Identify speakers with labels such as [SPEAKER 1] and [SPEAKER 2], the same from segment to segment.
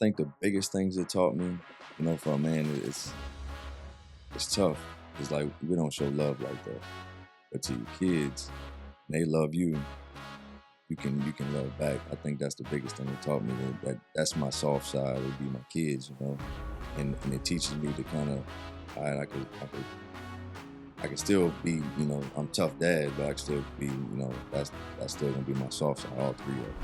[SPEAKER 1] think the biggest things it taught me, for a man, it's tough. It's like we don't show love like that. But to your kids, they love you. You can love back. I think that's the biggest thing it taught me. That's my soft side. Would be my kids, and it teaches me to kind of, I could still be, I'm tough dad, but I can still be, that's still gonna be my soft side. All three of them.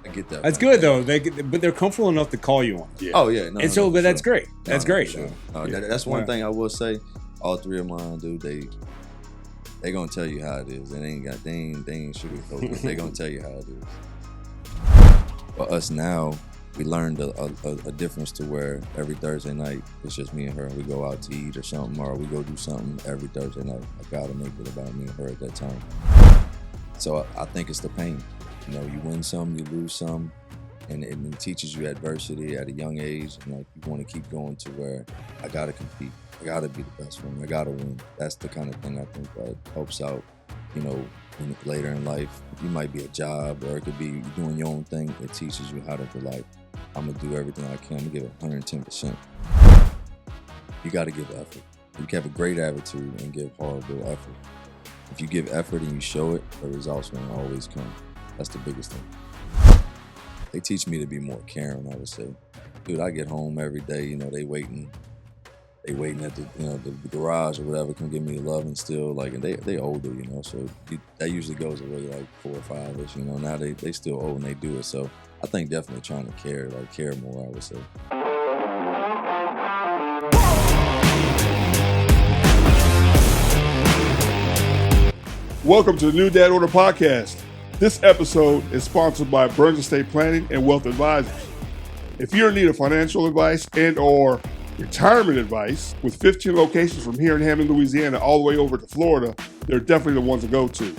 [SPEAKER 1] I get that.
[SPEAKER 2] That's good though. But they're comfortable enough to call you on.
[SPEAKER 1] Yeah. Oh yeah.
[SPEAKER 2] But that's great. That's great.
[SPEAKER 1] Sure. That's one thing I will say. All three of mine, dude. They gonna tell you how it is. They ain't sugarcoat it. They gonna tell you how it is. For us now, we learned a difference to where every Thursday night it's just me and her. We go out to eat or something, or we go do something every Thursday night. I gotta make it about me and her at that time. So I think it's the pain. You win some, you lose some, and it teaches you adversity at a young age. And you want to keep going to where I gotta compete. I gotta be the best one. I gotta win. That's the kind of thing I think that helps out, later in life. You might be a job, or it could be you doing your own thing. It teaches you how to be like, I'm gonna do everything I can. I'm gonna give it 110%. You gotta give effort. You can have a great attitude and give horrible effort. If you give effort and you show it, the results will always come. That's the biggest thing. They teach me to be more caring, I would say. Dude, I get home every day, they waiting at the garage or whatever, come give me love and still, and they older, so that usually goes away 4 or 5-ish, now they still old and they do it. So I think definitely trying to care more, I would say.
[SPEAKER 3] Welcome to the New Dad Order Podcast. This episode is sponsored by Burns Estate Planning and Wealth Advisors. If you're in need of financial advice and or retirement advice, with 15 locations from here in Hammond, Louisiana, all the way over to Florida, they're definitely the ones to go to.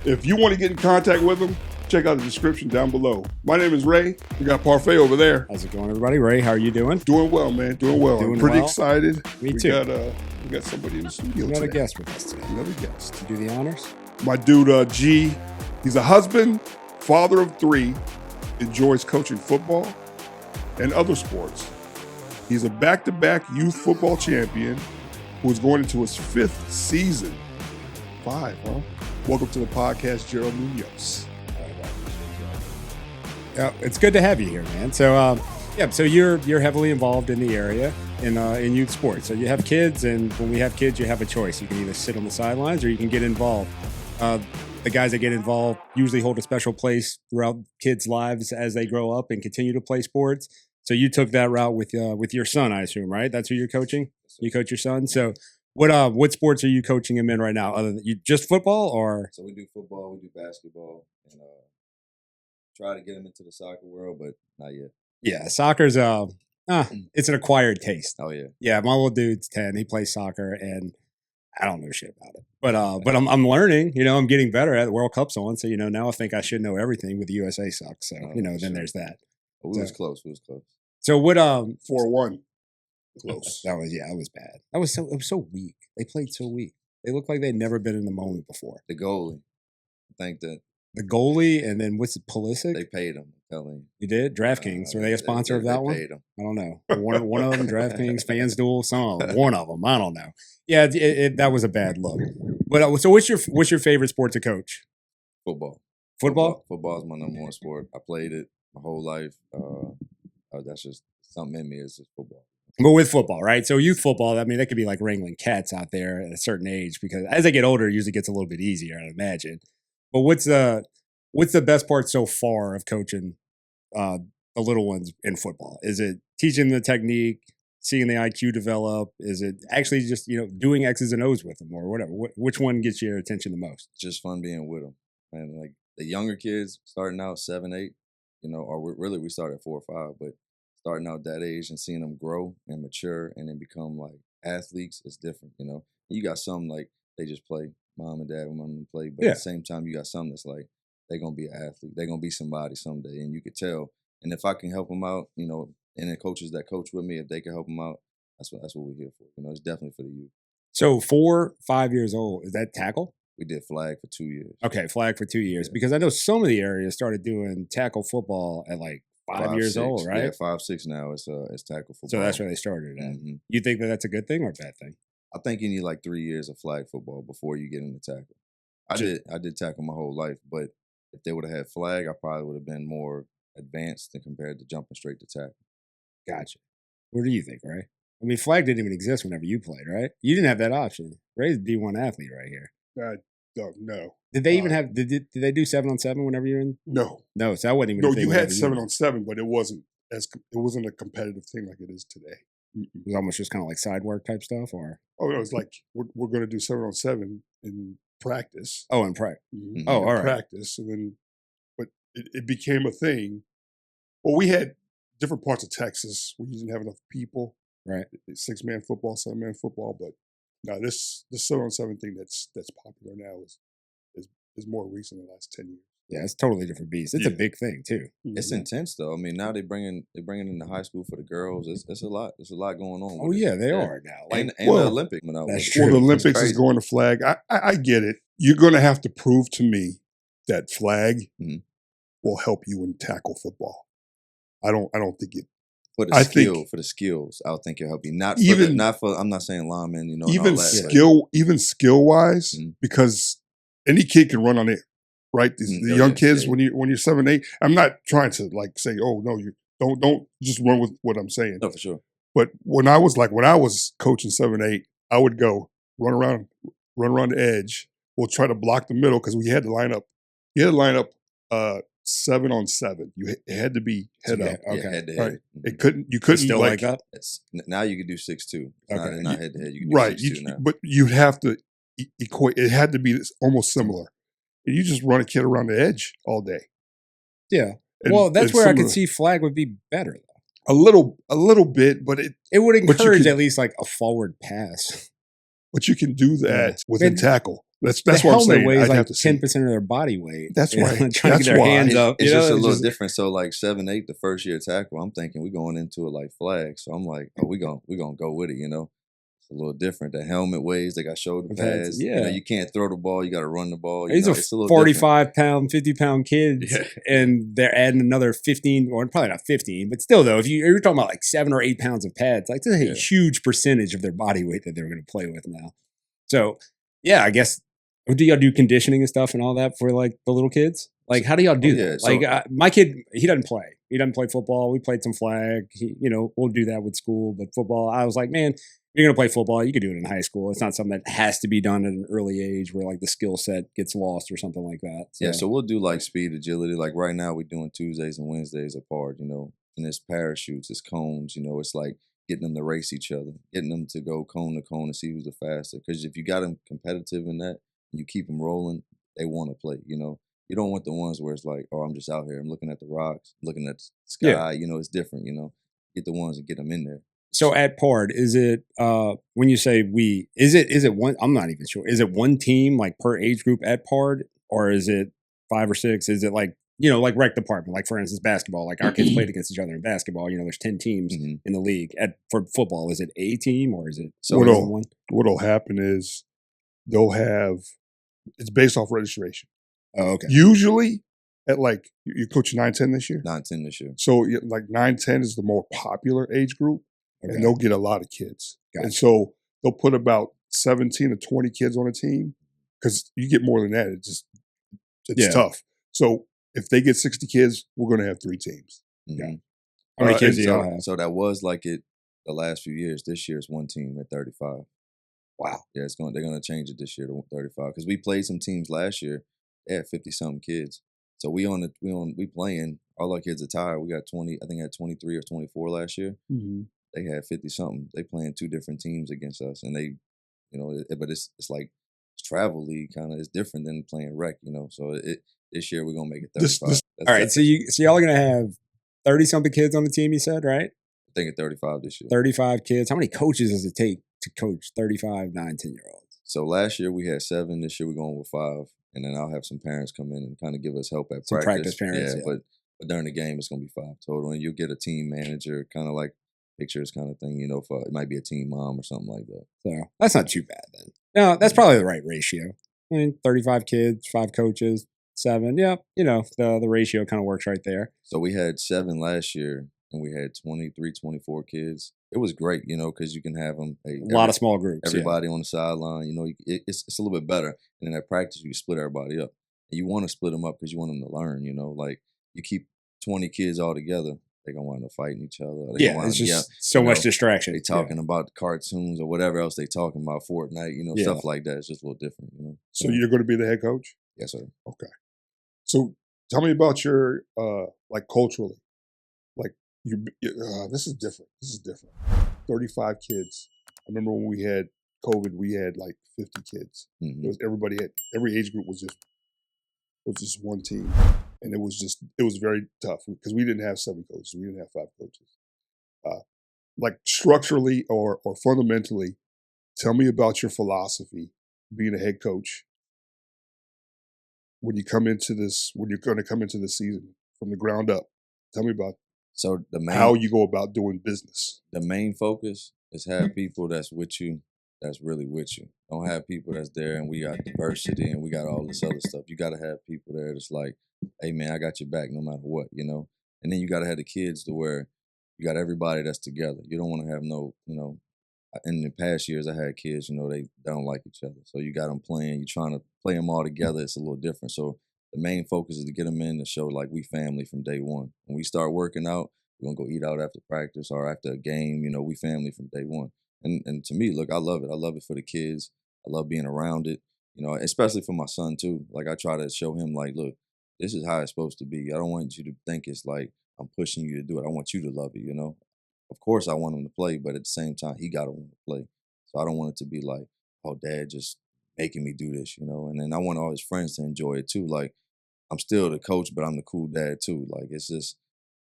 [SPEAKER 3] If you want to get in contact with them, check out the description down below. My name is Ray. We got Parfait over there.
[SPEAKER 2] How's it going, everybody? Ray, how are you doing?
[SPEAKER 3] Doing well, man. Doing well. I'm pretty excited.
[SPEAKER 2] Me too.
[SPEAKER 3] We got somebody in the studio
[SPEAKER 2] We got
[SPEAKER 3] today.
[SPEAKER 2] a guest with us today.
[SPEAKER 3] Another guest.
[SPEAKER 2] To do the honors?
[SPEAKER 3] My dude, G. He's a husband, father of 3, enjoys coaching football and other sports. He's a back-to-back youth football champion who is going into his 5th season. 5, huh? Welcome to the podcast, Gerald Munoz.
[SPEAKER 2] Yeah, it's good to have you here, man. So, so you're heavily involved in the area in youth sports. So you have kids, and when we have kids, you have a choice. You can either sit on the sidelines or you can get involved. The guys that get involved usually hold a special place throughout kids' lives as they grow up and continue to play sports. So you took that route with your son, I assume, right? That's who you're coaching. You coach your son. So what sports are you coaching him in right now? Other than just football, or?
[SPEAKER 1] So we do football, we do basketball, and try to get him into the soccer world, but not yet.
[SPEAKER 2] Yeah, soccer's it's an acquired taste.
[SPEAKER 1] Oh yeah.
[SPEAKER 2] Yeah, my little dude's 10. He plays soccer, and I don't know shit about it. But I'm learning. I'm getting better at it. The World Cup's on, so now I think I should know everything. With the USA sucks, so then there's that.
[SPEAKER 1] But we was close.
[SPEAKER 2] So what?
[SPEAKER 3] 4-1. Close.
[SPEAKER 2] That was bad. It was so weak. They played so weak. They looked like they'd never been in the moment before.
[SPEAKER 1] The goalie, I think that
[SPEAKER 2] the goalie, and then what's it, Pulisic?
[SPEAKER 1] They paid him. I'm telling you.
[SPEAKER 2] You did? DraftKings. Were they a sponsor of that
[SPEAKER 1] they
[SPEAKER 2] one?
[SPEAKER 1] Paid him.
[SPEAKER 2] I don't know. One of them, DraftKings, FanDuel, one of them. I don't know. Yeah, that was a bad look. But so what's your favorite sport to coach?
[SPEAKER 1] Football.
[SPEAKER 2] Football?
[SPEAKER 1] Football is my number one sport. I played it my whole life. That's just something in me. It's just football.
[SPEAKER 2] But with football, right? So youth football, that could be like wrangling cats out there at a certain age, because as they get older, it usually gets a little bit easier, I'd imagine. But what's the best part so far of coaching the little ones in football? Is it teaching the technique, seeing the IQ develop? Is it actually just doing X's and O's with them, or whatever? Which one gets your attention the most?
[SPEAKER 1] It's just fun being with them, and like the younger kids starting out 7, 8, or we start at 4 or 5, but starting out that age and seeing them grow and mature and then become like athletes is different. You got some like they just play, mom and dad want them to play, but at the same time you got some that's like they're gonna be an athlete, they're gonna be somebody someday, and you could tell. And if I can help them out, and the coaches that coach with me, if they can help them out, that's what we're here for. It's definitely for the youth.
[SPEAKER 2] So 4, 5 years old, is that tackle?
[SPEAKER 1] We did flag for 2 years.
[SPEAKER 2] Okay, flag for 2 years, because I know some of the areas started doing tackle football at like 5 years
[SPEAKER 1] 6.
[SPEAKER 2] old, right?
[SPEAKER 1] Yeah, 5, 6 now. It's tackle football.
[SPEAKER 2] So that's where they started at.
[SPEAKER 1] Mhm.
[SPEAKER 2] You think that that's a good thing or a bad thing?
[SPEAKER 1] I think you need like 3 years of flag football before you get into tackle. I did tackle my whole life, but if they would have had flag, I probably would have been more advanced than compared to jumping straight to tackle.
[SPEAKER 2] Gotcha. What do you think, Ray? I mean, flag didn't even exist whenever you played, right? You didn't have that option. Ray's a D1 athlete right here.
[SPEAKER 3] No.
[SPEAKER 2] Did they even have? Did they do 7-on-7 whenever you're in?
[SPEAKER 3] No.
[SPEAKER 2] No, so that wasn't even.
[SPEAKER 3] No,
[SPEAKER 2] a thing
[SPEAKER 3] you had
[SPEAKER 2] whenever were-
[SPEAKER 3] 7-on-7, but it wasn't a competitive thing like it is today.
[SPEAKER 2] It was almost just kind of like side work type stuff, or
[SPEAKER 3] Oh, no, it's like we're going to do 7-on-7 in practice.
[SPEAKER 2] in practice.
[SPEAKER 3] Mhm.
[SPEAKER 2] Oh,
[SPEAKER 3] In
[SPEAKER 2] all right.
[SPEAKER 3] practice, and then, but it became a thing. Well, we had different parts of Texas where you didn't have enough people.
[SPEAKER 2] Right.
[SPEAKER 3] 6-man football, 7-man football, but no, this 7-on-7 thing that's popular now is more recent in the last 10 years.
[SPEAKER 2] Yeah, it's a totally different beast. It's a
[SPEAKER 3] Yeah.
[SPEAKER 2] big thing too.
[SPEAKER 1] It's
[SPEAKER 3] Mhm.
[SPEAKER 1] intense though. I mean, now they're bringing into high school for the girls. It's a lot. There's a lot going on.
[SPEAKER 2] Oh
[SPEAKER 1] with it.
[SPEAKER 2] yeah, they are now. Like,
[SPEAKER 1] And
[SPEAKER 3] Well,
[SPEAKER 1] the Olympic. When I
[SPEAKER 2] that's
[SPEAKER 1] was
[SPEAKER 2] true.
[SPEAKER 3] Well, the
[SPEAKER 2] It's
[SPEAKER 3] Olympics is
[SPEAKER 1] crazy.
[SPEAKER 3] going to flag. I get it. You're going to have to prove to me that flag
[SPEAKER 1] Mhm.
[SPEAKER 3] will help you in tackle football. I don't think it.
[SPEAKER 1] for the
[SPEAKER 3] I
[SPEAKER 1] skill,
[SPEAKER 3] think-
[SPEAKER 1] for the skills, I would think it'll help you.
[SPEAKER 3] Even-
[SPEAKER 1] I'm not saying linemen, and all
[SPEAKER 3] Even
[SPEAKER 1] that.
[SPEAKER 3] even skill wise,
[SPEAKER 1] Mhm.
[SPEAKER 3] because any kid can run on it, right? The
[SPEAKER 1] Oh,
[SPEAKER 3] young
[SPEAKER 1] yeah,
[SPEAKER 3] kids,
[SPEAKER 1] yeah.
[SPEAKER 3] when you're 7, 8, I'm not trying to like say, oh no, you don't just run with what I'm saying.
[SPEAKER 1] No, for sure.
[SPEAKER 3] But when I was coaching 7, 8, I would go run around the edge. We'll try to block the middle because we had to line up. You had to line up 7-on-7. It had to be head
[SPEAKER 2] Yeah,
[SPEAKER 3] up.
[SPEAKER 2] okay.
[SPEAKER 1] Yeah, head to
[SPEAKER 3] Right.
[SPEAKER 1] head. Mhm.
[SPEAKER 3] You couldn't
[SPEAKER 2] still like that.
[SPEAKER 1] Now you can do 6-2. It's
[SPEAKER 2] Okay.
[SPEAKER 1] not head to head. You can do
[SPEAKER 3] Right.
[SPEAKER 1] 6-2 now.
[SPEAKER 3] But you'd have to equate. It had to be almost similar. And you just run a kid around the edge all day.
[SPEAKER 2] Yeah.
[SPEAKER 3] And-
[SPEAKER 2] Well, that's
[SPEAKER 3] and
[SPEAKER 2] where I
[SPEAKER 3] some
[SPEAKER 2] could
[SPEAKER 3] of the-
[SPEAKER 2] see flag would be better.
[SPEAKER 3] a little bit, but
[SPEAKER 2] It would
[SPEAKER 3] But you
[SPEAKER 2] encourage
[SPEAKER 3] could-
[SPEAKER 2] at least like a forward pass.
[SPEAKER 3] you can do that within
[SPEAKER 2] Man,
[SPEAKER 3] tackle. That's
[SPEAKER 2] The
[SPEAKER 3] what I'm
[SPEAKER 2] helmet
[SPEAKER 3] saying.
[SPEAKER 2] weighs
[SPEAKER 3] I'd
[SPEAKER 2] like
[SPEAKER 3] have to see.
[SPEAKER 2] 10% of their body weight.
[SPEAKER 3] That's
[SPEAKER 2] You know,
[SPEAKER 3] right.
[SPEAKER 2] trying to
[SPEAKER 3] That's
[SPEAKER 2] get their
[SPEAKER 3] why.
[SPEAKER 2] hands up.
[SPEAKER 1] It's
[SPEAKER 2] you know,
[SPEAKER 1] just a
[SPEAKER 2] it's
[SPEAKER 1] little
[SPEAKER 2] just-
[SPEAKER 1] different. So like 7, 8, the first year tackle, I'm thinking we're going into it like flag. So I'm like, oh, we're gonna go with it, you know. It's a little different. The helmet weighs, they got shoulder
[SPEAKER 2] Pads,
[SPEAKER 1] pads.
[SPEAKER 2] yeah.
[SPEAKER 1] You know, you can't throw the ball, you gotta run the ball.
[SPEAKER 2] These
[SPEAKER 1] know,
[SPEAKER 2] are
[SPEAKER 1] it's a little different.
[SPEAKER 2] 45-pound, 50-pound kids,
[SPEAKER 3] Yeah.
[SPEAKER 2] and they're adding another 15, or probably not 15, but still though, if you're talking about like 7 or 8 pounds of pads, like that's a
[SPEAKER 1] Yeah.
[SPEAKER 2] huge percentage of their body weight that they're going to play with now. So yeah, I guess. Do y'all do conditioning and stuff and all that for like the little kids? Like, how do y'all do
[SPEAKER 1] Oh, yeah,
[SPEAKER 2] that?
[SPEAKER 1] so-
[SPEAKER 2] Like, my kid, he doesn't play. He doesn't play football. We played some flag. We'll do that with school, but football, I was like, man, if you're gonna play football, you can do it in high school. It's not something that has to be done at an early age where like the skill set gets lost or something like that.
[SPEAKER 1] Yeah, so we'll do like speed, agility. Like right now, we're doing Tuesdays and Wednesdays apart, you know. And it's parachutes, it's cones, you know. It's like getting them to race each other, getting them to go cone to cone and see who's the faster. Because if you got them competitive in that, you keep them rolling, they want to play, you know. You don't want the ones where it's like, oh, I'm just out here, I'm looking at the rocks, looking at the sky,
[SPEAKER 2] Yeah.
[SPEAKER 1] you know, it's different, you know. Get the ones and get them in there.
[SPEAKER 2] So at Pard, is it when you say we, is it one? I'm not even sure. Is it one team like per age group at Pard, or is it 5 or 6? Is it like like rec department? Like for instance, basketball. Like our kids played against each other in basketball. There's 10 teams
[SPEAKER 1] Mhm.
[SPEAKER 2] in the league. For football, is it a team or is it
[SPEAKER 1] So
[SPEAKER 3] What
[SPEAKER 2] more
[SPEAKER 3] else?
[SPEAKER 2] than one?
[SPEAKER 3] What'll happen is they'll have. It's based off registration.
[SPEAKER 2] Oh, okay.
[SPEAKER 3] Usually, at like you coach 9-10 this year.
[SPEAKER 1] 9-10 this year.
[SPEAKER 3] So like 9-10 is the more popular age group,
[SPEAKER 2] Okay.
[SPEAKER 3] and they'll get a lot of kids. And
[SPEAKER 2] Gotcha.
[SPEAKER 3] so they'll put about 17 to 20 kids on a team because you get more than that. It's
[SPEAKER 2] Yeah.
[SPEAKER 3] tough. So if they get 60 kids, we're going to have 3 teams.
[SPEAKER 1] Mhm.
[SPEAKER 2] How many
[SPEAKER 3] Uh,
[SPEAKER 2] kids do
[SPEAKER 3] and
[SPEAKER 2] y'all
[SPEAKER 1] So,
[SPEAKER 2] have?
[SPEAKER 1] so that was like it the last few years. This year it's one team at 35.
[SPEAKER 2] Wow.
[SPEAKER 1] Yeah, they're gonna change it this year to 35 because we played some teams last year. They had 50-something kids. So we playing. All our kids are tired. We got 20. I think I had 23 or 24 last year. They had 50-something. They playing 2 different teams against us, and they, but it's like travel league kind of. It's different than playing rec, you know. So this year we're gonna make it 35.
[SPEAKER 3] This-
[SPEAKER 2] All right. So y'all are gonna have 30 something kids on the team. You said, right?
[SPEAKER 1] I think at 35 this year.
[SPEAKER 2] 35 kids. How many coaches does it take to coach 35, 9, 10-year-olds?
[SPEAKER 1] So last year we had 7. This year we're going with 5, and then I'll have some parents come in and kind of give us help at
[SPEAKER 2] Some
[SPEAKER 1] practice.
[SPEAKER 2] practice parents, yeah.
[SPEAKER 1] But during the game it's gonna be 5 total, and you'll get a team manager, kind of like pictures kind of thing. For it might be a team mom or something like that.
[SPEAKER 2] So that's not too bad then. No, that's probably the right ratio. I mean, 35 kids, 5 coaches, 7. Yeah, the ratio kind of works right there.
[SPEAKER 1] So we had 7 last year, and we had 23, 24 kids. It was great, because you can have them.
[SPEAKER 2] A lot of small groups.
[SPEAKER 1] Everybody on the sideline. It's a little bit better. And in that practice, you split everybody up. And you want to split them up because you want them to learn. Like you keep 20 kids all together, they're gonna wind up fighting each other.
[SPEAKER 2] It's just so much distraction.
[SPEAKER 1] They talking about the cartoons or whatever else they talking about, Fortnite, stuff like that. It's just a little different.
[SPEAKER 3] So you're going to be the head coach?
[SPEAKER 1] Yes, sir.
[SPEAKER 3] Okay. So tell me about your culturally, this is different. 35 kids. I remember when we had COVID, we had like 50 kids.
[SPEAKER 1] Mm-hmm.
[SPEAKER 3] It was every age group was just one team, and it was very tough because we didn't have 7 coaches, we didn't have 5 coaches. Like structurally or fundamentally, tell me about your philosophy being a head coach when you're going to come into this season from the ground up. Tell me about how you go about doing business.
[SPEAKER 1] The main focus is have people that's with you, that's really with you. Don't have people that's there and we got diversity and we got all this other stuff. You got to have people there that's like, hey, man, I got your back no matter what, And then you got to have the kids to where you got everybody that's together. You don't want to have in the past years I had kids, they don't like each other. So you got them playing, you're trying to play them all together. It's a little different. So the main focus is to get them in to show like we family from day one. When we start working out, we're going to go eat out after practice or after a game. We family from day one. And to me, look, I love it. I love it for the kids. I love being around it, especially for my son too. Like I try to show him like, look, this is how it's supposed to be. I don't want you to think it's like I'm pushing you to do it. I want you to love it, Of course I want him to play, but at the same time, he got to want to play. So I don't want it to be like, oh, dad just making me do this, And then I want all his friends to enjoy it too. Like I'm still the coach, but I'm the cool dad too. Like it's just,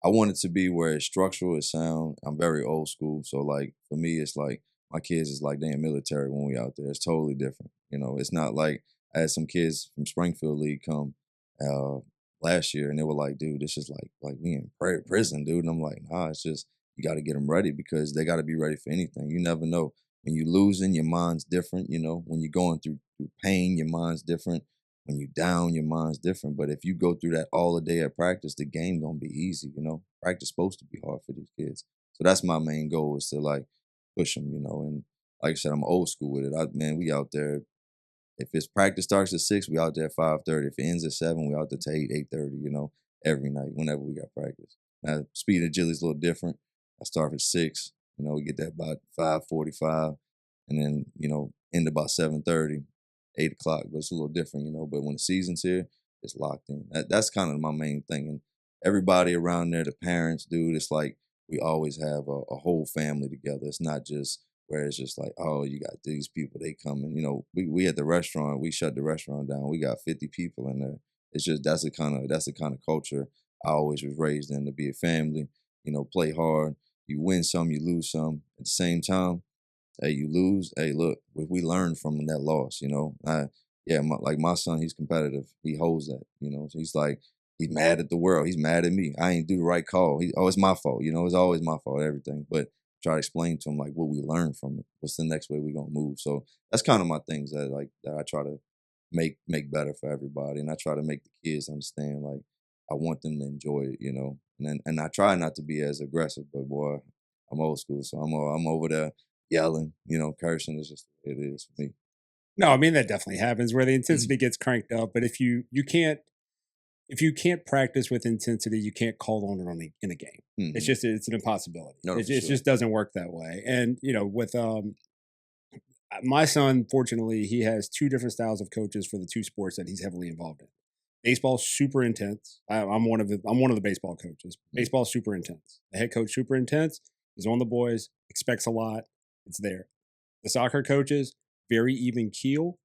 [SPEAKER 1] I want it to be where it's structural, it's sound. I'm very old school. So like for me, it's like my kids is like they in military when we out there. It's totally different. It's not like I had some kids from Springfield League come last year and they were like, dude, this is like we in prison, dude. And I'm like, nah, it's just, you got to get them ready because they got to be ready for anything. You never know. When you're losing, your mind's different. When you're going through pain, your mind's different. When you're down, your mind's different. But if you go through that all the day at practice, the game gonna be easy. Practice supposed to be hard for these kids. So that's my main goal is to like push them. And like I said, I'm old school with it. We out there. If it's practice starts at 6, we out there at 5:30. If it ends at 7, we out there to 8, 8:30. Every night whenever we got practice. Now speed and agility is a little different. I start at 6. We get that about 5:45, and then end about 7:30. 8 o'clock, but it's a little different, But when the season's here, it's locked in. That's kind of my main thing. And everybody around there, the parents, dude, it's like we always have a whole family together. It's not just where it's just like, oh, you got these people, they coming. We at the restaurant, we shut the restaurant down. We got 50 people in there. It's just that's the kind of culture I always was raised in, to be a family. Play hard. You win some, you lose some. At the same time, hey, you lose. Hey, look, we learn from that loss. My son, he's competitive. He holds that. So he's like, he's mad at the world. He's mad at me. I ain't do the right call. It's my fault. It's always my fault. Everything. But try to explain to him like what we learned from it. What's the next way we gonna move? So that's kind of my things that I try to make better for everybody, and I try to make the kids understand like I want them to enjoy it. And I try not to be as aggressive, but boy, I'm old school, so I'm over there yelling, cursing is just the way it is for me.
[SPEAKER 2] No, I mean that definitely happens where the intensity gets cranked up. But if you can't practice with intensity, you can't call on it in a game. Mm-hmm. It's an impossibility. No, it just doesn't work that way. And with my son, fortunately, he has 2 different styles of coaches for the 2 sports that he's heavily involved in. Baseball's super intense. I'm one of the baseball coaches. Baseball's super intense. The head coach super intense. He's on the boys. Expects a lot. It's there. The soccer coaches, very even keel.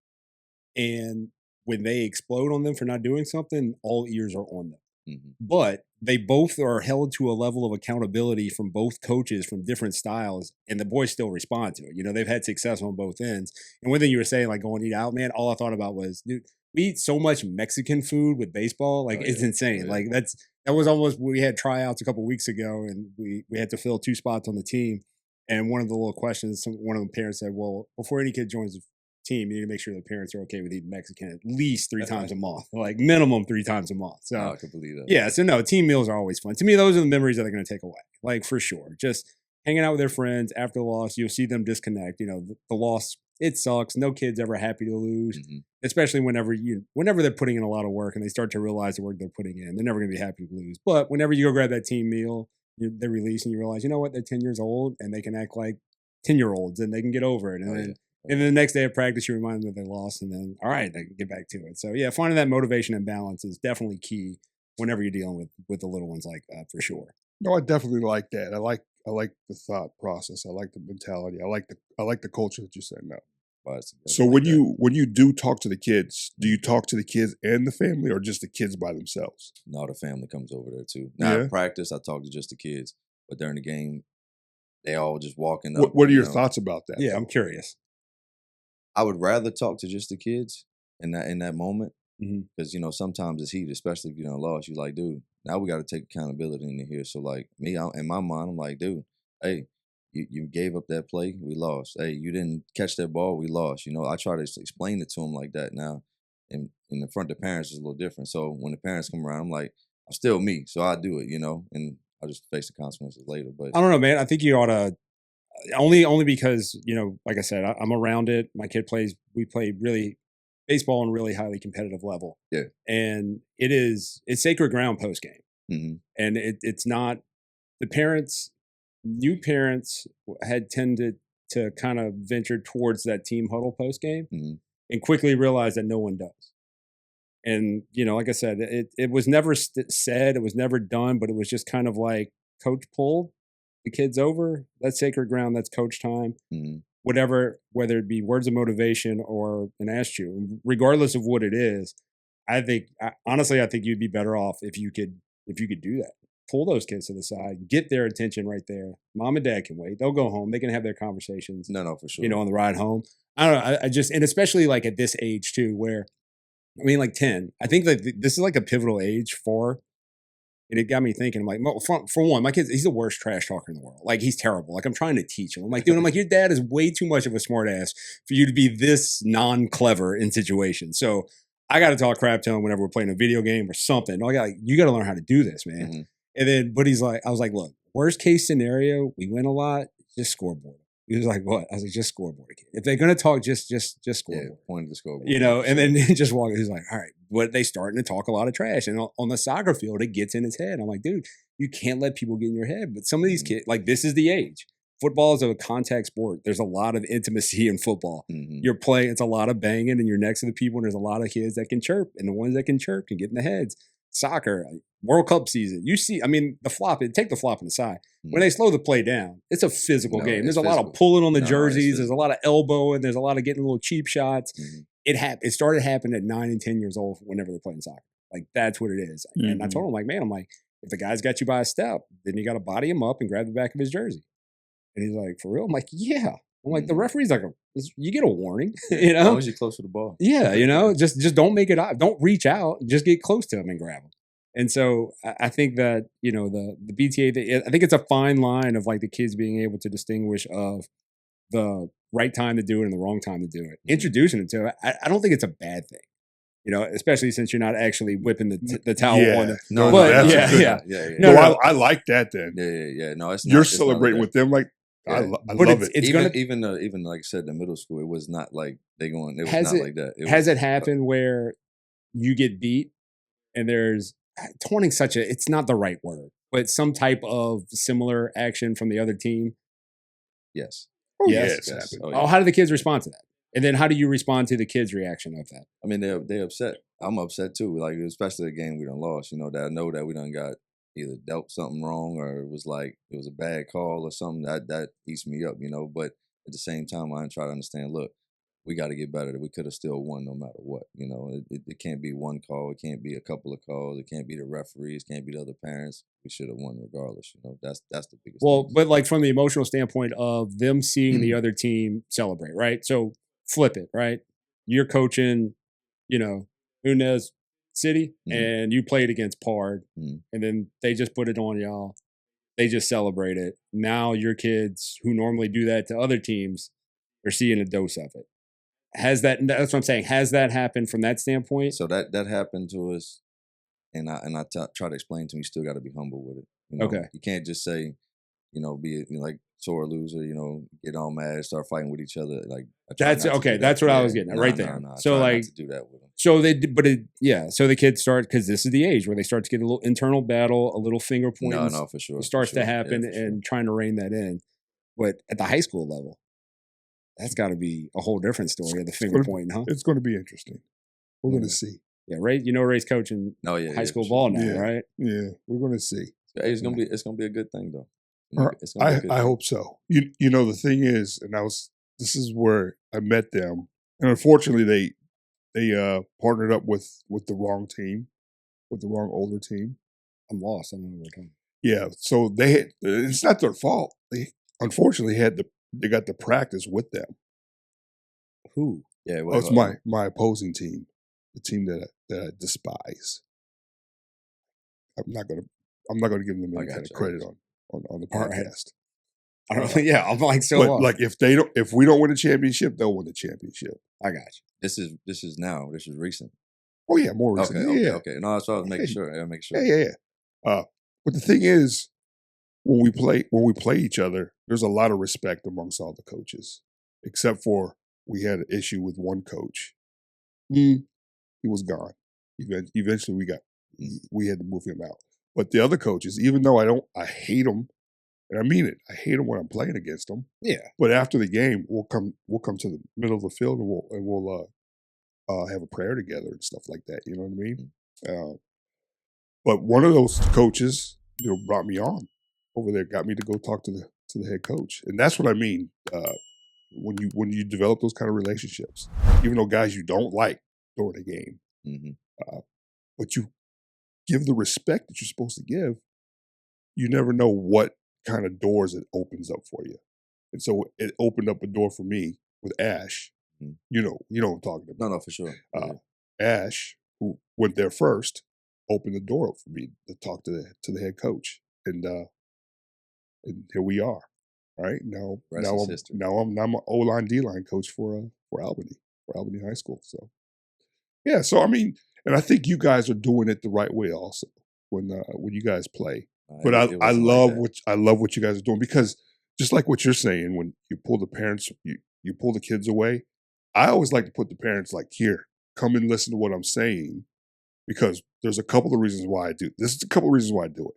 [SPEAKER 2] And when they explode on them for not doing something, all ears are on them. Mm-hmm. But they both are held to a level of accountability from both coaches from different styles, and the boys still respond to it. They've had success on both ends. And one thing you were saying, like going to eat out, man, all I thought about was, dude, we eat so much Mexican food with baseball. Like, it's insane. Yeah. Like, that was almost, we had tryouts a couple of weeks ago, and we had to fill 2 spots on the team. And one of the little questions, one of the parents said, well, before any kid joins team, you need to make sure the parents are okay with eating Mexican at least 3 times a month, like minimum 3 times a month. So
[SPEAKER 1] I can believe that.
[SPEAKER 2] yeah, so no, team meals are always fun. To me, those are the memories that they're going to take away, like for sure. Just hanging out with their friends after the loss, you'll see them disconnect. The loss, it sucks. No kid's ever happy to lose, especially whenever they're putting in a lot of work and they start to realize the work they're putting in. They're never going to be happy to lose. But whenever you go grab that team meal, they release and you realize, you know what, they're 10 years old and they can act like 10-year-olds and they can get over it. And then the next day of practice, you remind them that they lost, and then, all right, they can get back to it. So, yeah, finding that motivation and balance is definitely key whenever you're dealing with the little ones like that, for sure.
[SPEAKER 3] No, I definitely like that. I like the thought process. I like the mentality. I like the culture that you said now. So when you do talk to the kids, do you talk to the kids and the family, or just the kids by themselves?
[SPEAKER 1] No, the family comes over there too. Now, at practice, I talk to just the kids, but during the game, they all just walking up.
[SPEAKER 3] What are your thoughts about that?
[SPEAKER 2] Yeah, I'm curious.
[SPEAKER 1] I would rather talk to just the kids in that moment, because sometimes it's heat, especially if you done lost. You like, dude, now we got to take accountability in here. So like me, in my mind, I'm like, dude, hey, you gave up that play, we lost. Hey, you didn't catch that ball, we lost. I try to explain it to them like that now. And in the front of the parents is a little different. So when the parents come around, I'm like, I'm still me, so I do it, and I'll just face the consequences later. But
[SPEAKER 2] I don't know, man. I think you ought to. Only because, like I said, I'm around it. My kid we play really baseball on a really highly competitive level.
[SPEAKER 1] Yeah.
[SPEAKER 2] And it's sacred ground post game. And it's not, new parents had tended to kind of venture towards that team huddle post game and quickly realize that no one does. And, like I said, it was never said, it was never done, but it was just kind of like coach pulled the kids over. That's sacred ground. That's coach time. Whatever, whether it be words of motivation or an ass chew, regardless of what it is, I think you'd be better off if you could do that. Pull those kids to the side, get their attention right there. Mom and dad can wait. They'll go home. They can have their conversations.
[SPEAKER 1] No, for sure.
[SPEAKER 2] On the ride home. I don't know. I just, and especially like at this age too, where, like 10, I think that this is like a pivotal age for. And it got me thinking, I'm like, for one, my kid's, he's the worst trash talker in the world. Like, he's terrible. Like, I'm trying to teach him. I'm like, dude, your dad is way too much of a smart ass for you to be this non-clever in situations. So I got to talk crap to him whenever we're playing a video game or something. You got to learn how to do this, man. And then, but he's like, I was like, look, worst case scenario, we win a lot, just scoreboard. He was like, what? I was like, just scoreboard again. If they're going to talk, just scoreboard. Yeah,
[SPEAKER 1] point to scoreboard.
[SPEAKER 2] And then just walk. He's like, all right, but they starting to talk a lot of trash. And on the soccer field, it gets in his head. I'm like, dude, you can't let people get in your head. But some of these kids, like, this is the age. Football is a contact sport. There's a lot of intimacy in football. You're playing, it's a lot of banging, and you're next to the people, and there's a lot of kids that can chirp, and the ones that can chirp can get in the heads. Soccer, World Cup season. You see, take the flop on the side. When they slow the play down, it's a physical game. There's a lot of pulling on the jerseys. There's a lot of elbowing. There's a lot of getting little cheap shots. It started happening at 9 and 10 years old whenever they're playing soccer. Like, that's what it is. And I told him, if the guy's got you by a step, then you got to body him up and grab the back of his jersey. And he's like, for real? I'm like, yeah. I'm like, the referee's like, you get a warning,
[SPEAKER 1] As long as you're close to the ball.
[SPEAKER 2] Yeah, just don't make it up. Don't reach out. Just get close to him and grab him. And so I think that, the BTA, I think it's a fine line of like the kids being able to distinguish of the right time to do it and the wrong time to do it. Introducing it to it, I don't think it's a bad thing. Especially since you're not actually whipping the towel on them.
[SPEAKER 3] No, I like that then.
[SPEAKER 1] Yeah. No, it's not.
[SPEAKER 3] You're celebrating with them like, I love it.
[SPEAKER 1] Even like I said, in middle school, it was not like like that.
[SPEAKER 2] Has it happened where you get beat and there's taunting it's not the right word, but some type of similar action from the other team?
[SPEAKER 1] Yes.
[SPEAKER 2] Yes. How do the kids respond to that? And then how do you respond to the kids' reaction of that?
[SPEAKER 1] I mean, they're upset. I'm upset too. Like, especially the game we done lost. That I know that we done got either dealt something wrong or it was a bad call or something that eats me up. But at the same time, I try to understand. Look, we got to get better. We could have still won no matter what. It can't be one call. It can't be a couple of calls. It can't be the referees. It can't be the other parents. We should have won regardless. That's the biggest.
[SPEAKER 2] Well,
[SPEAKER 1] thing.
[SPEAKER 2] But like from the emotional standpoint of them seeing the other team celebrate, right? So flip it, right? You're coaching, Munoz City, and you played against Pard, and then they just put it on y'all. They just celebrate it. Now your kids who normally do that to other teams are seeing a dose of it. Has that? That's what I'm saying. Has that happened from that standpoint?
[SPEAKER 1] So that happened to us, and I try to explain to him, you still got to be humble with it. You know,
[SPEAKER 2] Okay.
[SPEAKER 1] you can't just say, be like sore loser. Get all mad, start fighting with each other. Like
[SPEAKER 2] that's okay. That's what I was getting at right there. So like,
[SPEAKER 1] to do that with them.
[SPEAKER 2] So so the kids start, because this is the age where they start to get a little internal battle, a little finger pointing.
[SPEAKER 1] No, for sure.
[SPEAKER 2] It starts to happen,
[SPEAKER 1] Yeah,
[SPEAKER 2] and trying to rein that in. But at the high school level, that's got to be a whole different story of the finger pointing, huh?
[SPEAKER 3] It's going to be interesting. We're going to see.
[SPEAKER 2] Yeah, Ray. Ray's coaching high school ball now, right?
[SPEAKER 3] Yeah, we're going to see.
[SPEAKER 1] It's gonna be a good thing though.
[SPEAKER 3] I hope so. The thing is, and this is where I met them, and unfortunately they partnered up with the wrong team, with the wrong older team.
[SPEAKER 2] I'm lost. I don't know what we're talking.
[SPEAKER 3] Yeah, so it's not their fault. They unfortunately they got to practice with them.
[SPEAKER 2] Who?
[SPEAKER 1] Yeah,
[SPEAKER 3] well, it's my opposing team, the team that I despise. I'm not gonna give them any kind of credit on the podcast.
[SPEAKER 2] I don't know. Yeah, I'm like so.
[SPEAKER 3] But like if we don't win a championship, they'll win the championship.
[SPEAKER 2] I got you.
[SPEAKER 1] This is recent.
[SPEAKER 3] Oh yeah, more recent.
[SPEAKER 1] Okay. No, that's what I was making sure. I make sure.
[SPEAKER 3] Yeah. But the thing is, when we play each other, there's a lot of respect amongst all the coaches, except for we had an issue with one coach. He was gone. Eventually, we had to move him out. But the other coaches, even though I hate them, and I mean it, I hate them when I'm playing against them.
[SPEAKER 2] Yeah.
[SPEAKER 3] But after the game, we'll come to the middle of the field and we'll have a prayer together and stuff like that. You know what I mean? But one of those coaches, brought me on over there, got me to go talk to the head coach, and that's what I mean when you develop those kind of relationships, even though guys you don't like during the game, but you give the respect that you're supposed to give. You never know what kind of doors it opens up for you, and so it opened up a door for me with Ash. You know what I'm talking about.
[SPEAKER 1] No, for sure.
[SPEAKER 3] Ash, who went there first, opened the door up for me to talk to the head coach, and here we are. Right now I'm an O-line D-line coach for Albany High School. So yeah, so I mean, and I think you guys are doing it the right way also when you guys play. But I love what you guys are doing, because just like what you're saying, when you pull the parents, you pull the kids away. I always like to put the parents like, here, come and listen to what I'm saying, because there's a couple of reasons why I do. This is a couple of reasons why I do it.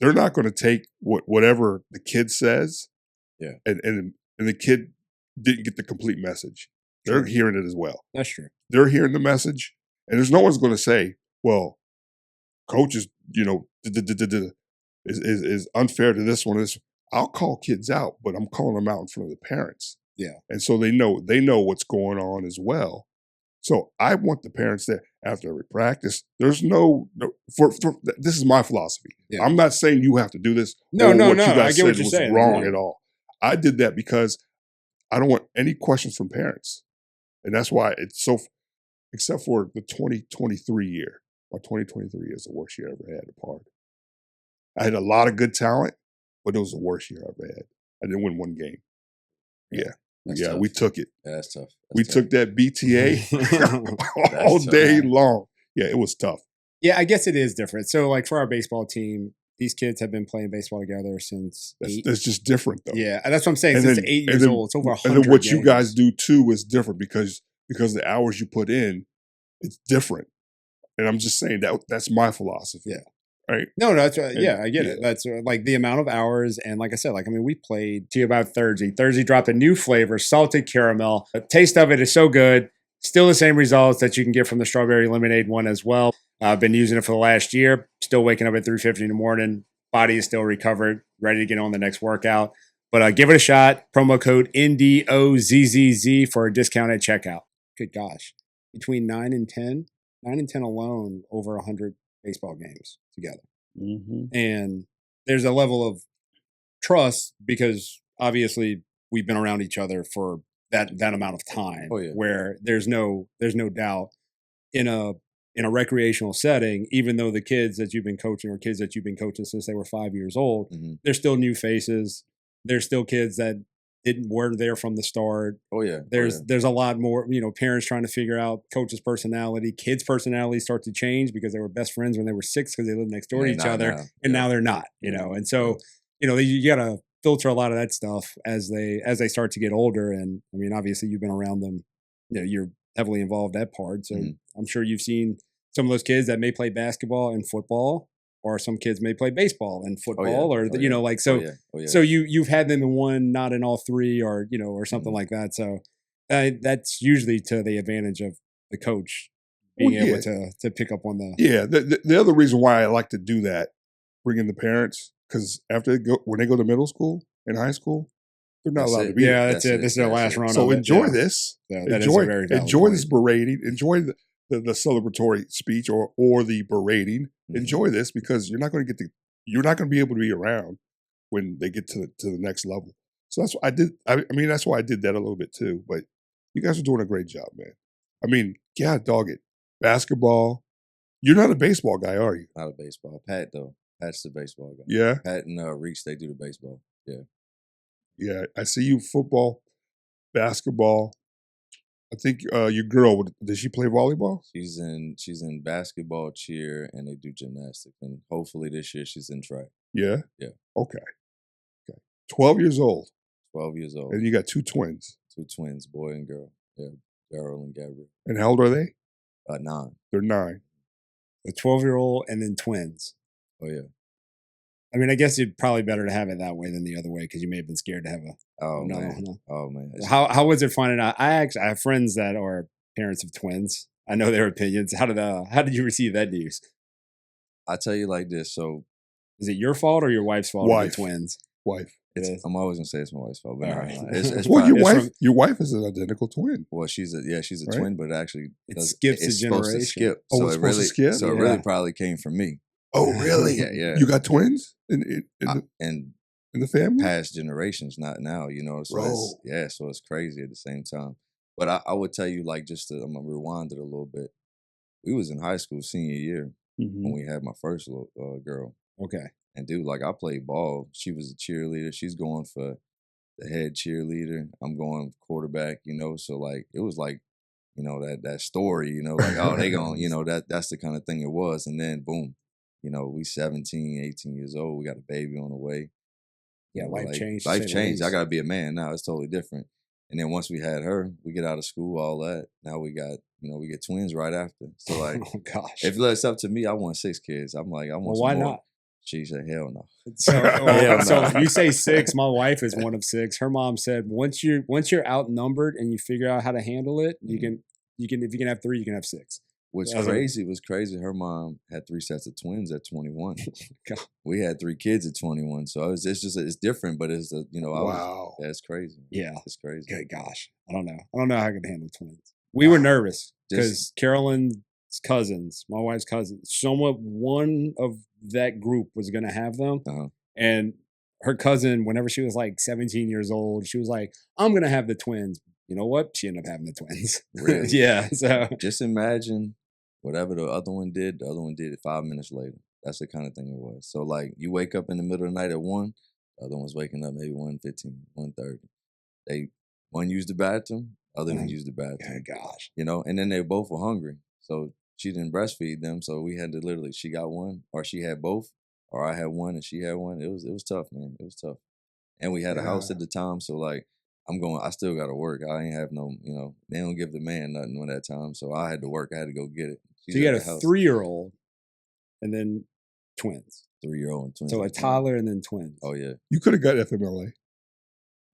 [SPEAKER 3] They're not going to take whatever the kid says, and the kid didn't get the complete message. They're hearing it as well.
[SPEAKER 2] That's true.
[SPEAKER 3] They're hearing the message, and there's no one's going to say, well, coach is, is unfair to this one. I'll call kids out, but I'm calling them out in front of the parents.
[SPEAKER 2] Yeah. And
[SPEAKER 3] so they know what's going on as well. So I want the parents there after every practice. There's this is my philosophy. Yeah. I'm not saying you have to do this.
[SPEAKER 2] No.
[SPEAKER 3] You guys
[SPEAKER 2] I get what you're
[SPEAKER 3] was
[SPEAKER 2] saying.
[SPEAKER 3] Wrong at all. I did that because I don't want any questions from parents, and that's why it's so. Except for the 2023 year, my 2023 is the worst year I ever had at Pard. I had a lot of good talent, but it was the worst year I ever had. I didn't win one game. Yeah.
[SPEAKER 1] Tough.
[SPEAKER 3] We took it.
[SPEAKER 1] Yeah, that's tough.
[SPEAKER 3] We took that BTA all day long. Yeah, it was tough.
[SPEAKER 2] Yeah, I guess it is different. So, like for our baseball team, these kids have been playing baseball together since 8.
[SPEAKER 3] That's just different, though.
[SPEAKER 2] Yeah, that's what I'm saying. Since 8 years old, it's over 100
[SPEAKER 3] And then what
[SPEAKER 2] games.
[SPEAKER 3] you guys do, too, is different because the hours you put in, it's different. And I'm just saying that's my philosophy.
[SPEAKER 2] Yeah.
[SPEAKER 3] Right?
[SPEAKER 2] No, that's right. Yeah, I get it. That's like the amount of hours. And like I said, we played to about Thursday. Thursday dropped a new flavor, salted caramel. The taste of it is so good. Still the same results that you can get from the strawberry lemonade one as well. I've been using it for the last year. Still waking up at 3:50 in the morning. Body is still recovered, ready to get on the next workout. But give it a shot. Promo code NDOZZZ for a discount at checkout. Good gosh. Between 9 and 10 alone, over 100 baseball games together.
[SPEAKER 3] Mm-hmm.
[SPEAKER 2] And there's a level of trust because obviously we've been around each other for that amount of time where there's no doubt in a recreational setting, even though the kids that you've been coaching since they were 5 years old, they're still new faces. They're still kids that weren't there from the start.
[SPEAKER 1] Oh yeah.
[SPEAKER 2] There's a lot more, parents trying to figure out coach's personality. Kids' personalities start to change because they were best friends when they were 6 because they lived next door to each other, and now they're not. And so you got to filter a lot of that stuff as they start to get older. And I mean, obviously, you've been around them. You're heavily involved that part, so I'm sure you've seen some of those kids that may play basketball and football, or some kids may play baseball and football, So you've had them in one, not in all three, or or something like that. So that's usually to the advantage of the coach being able to pick up on the.
[SPEAKER 3] Yeah, the other reason why I like to do that, bring in the parents, because when they go to middle school and high school, they're not allowed to be.
[SPEAKER 2] Yeah, that's it. This is their last run.
[SPEAKER 3] So enjoy this.
[SPEAKER 2] Yeah,
[SPEAKER 3] enjoy this berating. Enjoy the celebratory speech or the berating. Enjoy this, because you're not going to be able to be around when they get to the next level. So that's what I did. I mean, that's why I did that a little bit too. But you guys are doing a great job, man. I mean, dog it. Basketball. You're not a baseball guy, are you?
[SPEAKER 1] Not a baseball. Pat though. Pat's the baseball guy.
[SPEAKER 3] Yeah.
[SPEAKER 1] Pat and Reese, they do the baseball. Yeah.
[SPEAKER 3] Yeah, I see you football, basketball. I think your girl, does she play volleyball?
[SPEAKER 1] She's in basketball, cheer, and they do gymnastics. And hopefully this year she's in track.
[SPEAKER 3] Yeah?
[SPEAKER 1] Yeah.
[SPEAKER 3] Okay. 12 years old.
[SPEAKER 1] 12 years old.
[SPEAKER 3] And you got 2 twins.
[SPEAKER 1] 2 twins, boy and girl. Yeah, Gerald and Gabriel.
[SPEAKER 3] And how old are they?
[SPEAKER 1] 9.
[SPEAKER 3] They're 9.
[SPEAKER 2] A 12-year-old and then twins.
[SPEAKER 1] Oh, yeah.
[SPEAKER 2] I mean, I guess it's probably better to have it that way than the other way, because you may have been scared to have a.
[SPEAKER 1] Oh, man. Oh, man.
[SPEAKER 2] How was it finding out? I have friends that are parents of twins. I know their opinions. How did you receive that news?
[SPEAKER 1] I tell you like this. So,
[SPEAKER 2] is it your fault or your wife's fault?
[SPEAKER 3] Wife.
[SPEAKER 2] The twins.
[SPEAKER 3] Wife.
[SPEAKER 1] I'm always gonna say it's my wife's fault. But
[SPEAKER 3] your wife is an identical twin.
[SPEAKER 1] Well, she's a twin, but actually
[SPEAKER 2] it skips a generation.
[SPEAKER 1] To skip.
[SPEAKER 3] So it's supposed to skip.
[SPEAKER 1] So it really probably came from me.
[SPEAKER 3] Oh, really?
[SPEAKER 1] Yeah.
[SPEAKER 3] You got twins in the family?
[SPEAKER 1] Past generations, not now. So so it's crazy at the same time. But I would tell you, like, just to I'm gonna rewind it a little bit. We was in high school senior year when we had my first little girl.
[SPEAKER 2] Okay.
[SPEAKER 1] And dude, like, I played ball. She was a cheerleader. She's going for the head cheerleader. I'm going quarterback. So like it was like, that story. Like, oh, they going. That's the kind of thing it was. And then boom. We 17, 18 years old. We got a baby on the way.
[SPEAKER 2] Yeah, life changed.
[SPEAKER 1] Life changed. I got to be a man now. It's totally different. And then once we had her, we get out of school, all that. Now we got, we get twins right after. So like,
[SPEAKER 2] oh gosh,
[SPEAKER 1] if it's up to me, I want 6 kids. I'm like, I want.
[SPEAKER 2] Well, why
[SPEAKER 1] more.
[SPEAKER 2] not?
[SPEAKER 1] She said, hell no.
[SPEAKER 2] So you say 6. My wife is one of 6. Her mom said once you're outnumbered and you figure out how to handle it, you can if you can have 3, you can have 6.
[SPEAKER 1] What's crazy was crazy. Her mom had 3 sets of twins at 21. We had 3 kids at 21. So it's different, but it's
[SPEAKER 3] wow.
[SPEAKER 1] It's crazy.
[SPEAKER 2] Yeah,
[SPEAKER 1] it's crazy.
[SPEAKER 2] Good gosh, I don't know how I could handle twins. We were nervous because Carolyn's cousins, my wife's cousins, somewhat one of that group was going to have them, and her cousin, whenever she was like 17 years old, she was like, "I'm going to have the twins." You know what? She ended up having the twins.
[SPEAKER 1] Really?
[SPEAKER 2] Yeah. So
[SPEAKER 1] just imagine. Whatever the other one did, the other one did it 5 minutes later. That's the kind of thing it was. So, like, you wake up in the middle of the night at 1, the other one's waking up maybe 1:15, 1:30. One used the bathroom, other one used the bathroom.
[SPEAKER 2] Oh, gosh.
[SPEAKER 1] And then they both were hungry. So she didn't breastfeed them. So we had to literally, she got one, or she had both, or I had one and she had one. It was tough, man. It was tough. And we had a house at the time. So, like, I still got to work. I ain't have no, they don't give the man nothing when that time. So I had to work. I had to go get it.
[SPEAKER 2] So you got a 3-year-old and then twins.
[SPEAKER 1] 3-year-old and twins.
[SPEAKER 2] So a toddler and then twins.
[SPEAKER 1] Oh, yeah.
[SPEAKER 3] You could have got FMLA.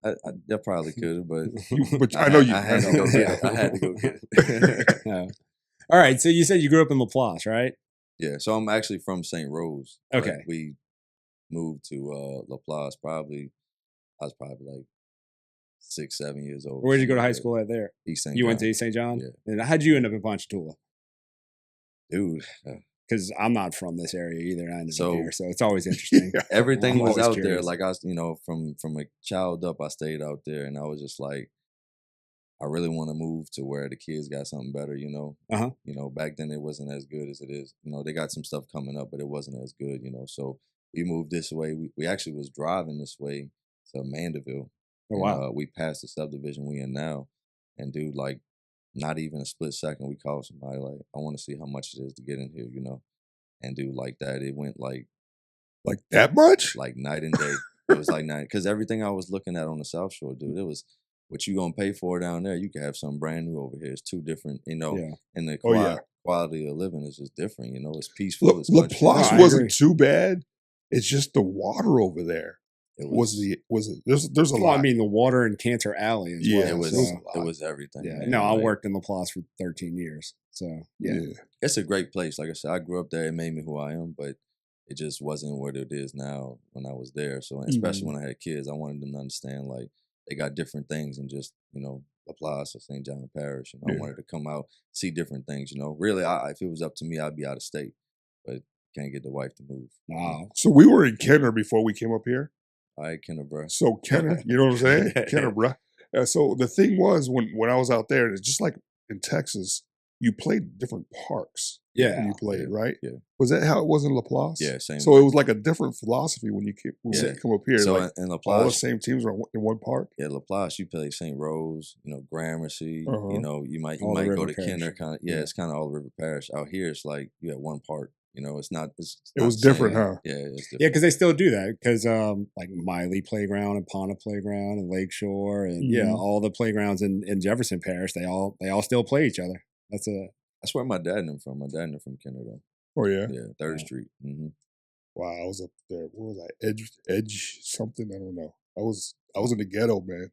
[SPEAKER 1] I probably could have, but
[SPEAKER 3] I know you.
[SPEAKER 1] I had to go get it. I had to go get it.
[SPEAKER 2] No. All right. So you said you grew up in Laplace, right?
[SPEAKER 1] Yeah. So I'm actually from St. Rose.
[SPEAKER 2] Okay.
[SPEAKER 1] We moved to Laplace I was probably like 6, 7 years old.
[SPEAKER 2] Where did you go to high school at there?
[SPEAKER 1] East St.
[SPEAKER 2] You
[SPEAKER 1] John.
[SPEAKER 2] went to East St. John?
[SPEAKER 1] Yeah.
[SPEAKER 2] And how'd you end up in Ponchatoula?
[SPEAKER 1] Dude.
[SPEAKER 2] Because I'm not from this area either. I ended up here, so it's always interesting.
[SPEAKER 1] Everything was out there. Like I was, from a child up, I stayed out there, and I was just like, I really want to move to where the kids got something better. Back then it wasn't as good as it is. They got some stuff coming up, but it wasn't as good. So we moved this way. We actually was driving this way to Mandeville,
[SPEAKER 2] Oh, wow.
[SPEAKER 1] We passed the subdivision we in now, and dude, like, not even a split second, we called somebody like, I want to see how much it is to get in here, and dude, like that, it went like
[SPEAKER 3] that much?
[SPEAKER 1] like night and day. It was like night, because everything I was looking at on the South Shore, dude, it was what you gonna pay for down there. You could have something brand new over here. It's two different,
[SPEAKER 2] Yeah.
[SPEAKER 1] and the
[SPEAKER 3] Oh, yeah.
[SPEAKER 1] quality of living is just different. It's peaceful.
[SPEAKER 3] Look,
[SPEAKER 1] It's country.
[SPEAKER 3] Laplace
[SPEAKER 2] I
[SPEAKER 3] wasn't
[SPEAKER 2] agree.
[SPEAKER 3] too bad. It's just the water over there.
[SPEAKER 1] It
[SPEAKER 3] Was it? There's a
[SPEAKER 2] Well,
[SPEAKER 3] lot.
[SPEAKER 2] I mean, the water in Cantor Alley as
[SPEAKER 3] Yeah,
[SPEAKER 2] well.
[SPEAKER 1] It was
[SPEAKER 2] so,
[SPEAKER 1] it was everything.
[SPEAKER 2] yeah.
[SPEAKER 1] Man.
[SPEAKER 2] No, I
[SPEAKER 1] Like,
[SPEAKER 2] worked in Laplace for 13 years. So, yeah.
[SPEAKER 1] It's a great place. Like I said, I grew up there. It made me who I am, but it just wasn't what it is now when I was there. So especially when I had kids, I wanted them to understand like they got different things and just Laplace or St. John Parish. I
[SPEAKER 3] Yeah.
[SPEAKER 1] wanted to come out, see different things. Really, if it was up to me, I'd be out of state, but can't get the wife to move.
[SPEAKER 2] Wow.
[SPEAKER 3] So we were in Kenner before we came up here.
[SPEAKER 1] All right, Kenner, bro.
[SPEAKER 3] So Kenner, you know what I'm saying? Kenner, bruh. So the thing was when I was out there, it's just like in Texas, you played different parks.
[SPEAKER 2] Yeah.
[SPEAKER 3] When you played, right?
[SPEAKER 1] Yeah.
[SPEAKER 3] Was that how it was in Laplace?
[SPEAKER 1] Yeah, same.
[SPEAKER 3] So it was like a different philosophy when you
[SPEAKER 1] Yeah.
[SPEAKER 3] come up here.
[SPEAKER 1] So
[SPEAKER 3] like
[SPEAKER 1] in
[SPEAKER 3] all the
[SPEAKER 1] Laplace,
[SPEAKER 3] same teams were in one park.
[SPEAKER 1] yeah, Laplace, you play St. Rose, Gramercy,
[SPEAKER 3] Uh-huh.
[SPEAKER 1] you might
[SPEAKER 2] All the
[SPEAKER 1] go
[SPEAKER 2] river
[SPEAKER 1] to
[SPEAKER 2] parish.
[SPEAKER 1] Kenner, kind of. Yeah, it's kind of all the river parish. Out here, it's like you have one park. It's not.
[SPEAKER 3] It was different, huh?
[SPEAKER 1] Yeah, it's different.
[SPEAKER 2] Yeah, because they still do that. Because like Miley Playground and Ponta Playground and Lakeshore and
[SPEAKER 3] Mhm.
[SPEAKER 2] all the playgrounds in Jefferson Parish, they all still play each other.
[SPEAKER 1] That's where my dad and them from. My dad and them from Kenner, though.
[SPEAKER 3] Oh yeah.
[SPEAKER 1] Yeah, 3rd
[SPEAKER 2] Yeah.
[SPEAKER 1] Street. Mm-hmm.
[SPEAKER 3] Wow, I was up there. What was I? Edge something? I don't know. I was in the ghetto, man.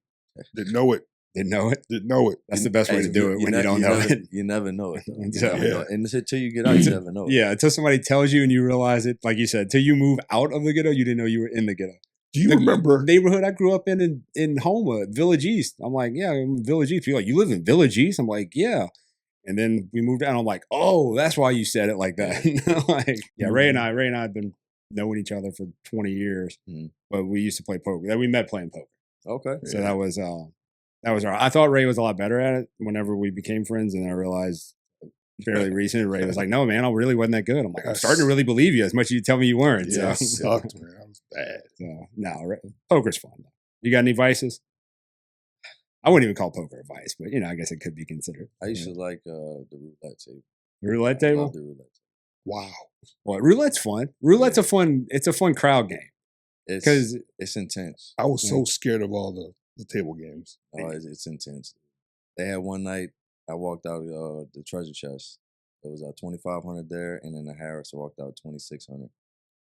[SPEAKER 3] Didn't know it.
[SPEAKER 2] Didn't know it.
[SPEAKER 3] Didn't know it.
[SPEAKER 2] That's the best way to do it when you don't know it.
[SPEAKER 1] You never know it, though. You
[SPEAKER 2] So-
[SPEAKER 1] never know it. And until you get out, you never know it.
[SPEAKER 2] Yeah, until somebody tells you and you realize it, like you said, till you move out of the ghetto, you didn't know you were in the ghetto.
[SPEAKER 3] Do you
[SPEAKER 2] The
[SPEAKER 3] remember?
[SPEAKER 2] neighborhood I grew up in Houma, Village East? I'm like, yeah, I'm in Village East. People are like, you live in Village East? I'm like, yeah. And then we moved out. I'm like, oh, that's why you said it like that. Like, yeah, Ray and I have been knowing each other for 20 years, but we used to play poker. Then we met playing poker.
[SPEAKER 1] Okay.
[SPEAKER 2] So that was I thought Ray was a lot better at it whenever we became friends, and I realized fairly recent Ray was like, no, man, I really wasn't that good. I'm like, I'm starting to really believe you as much as you tell me you weren't.
[SPEAKER 3] Yeah, I
[SPEAKER 2] So,
[SPEAKER 3] sucked, man. I was bad.
[SPEAKER 2] so no, poker's fun. You got any vices? I wouldn't even call poker a vice, but I guess it could be considered.
[SPEAKER 1] I used to like the roulette table.
[SPEAKER 2] Roulette
[SPEAKER 1] I
[SPEAKER 2] table.
[SPEAKER 1] love the roulette table.
[SPEAKER 3] Wow.
[SPEAKER 2] Well, roulette's fun. Roulette's it's a fun crowd game
[SPEAKER 1] It's
[SPEAKER 2] because
[SPEAKER 1] it's intense.
[SPEAKER 3] I was so scared of all the table games.
[SPEAKER 1] Oh, it's intense. They had one night I walked out the treasure chest. It was 2,500 there, and then the Harris I walked out 2,600.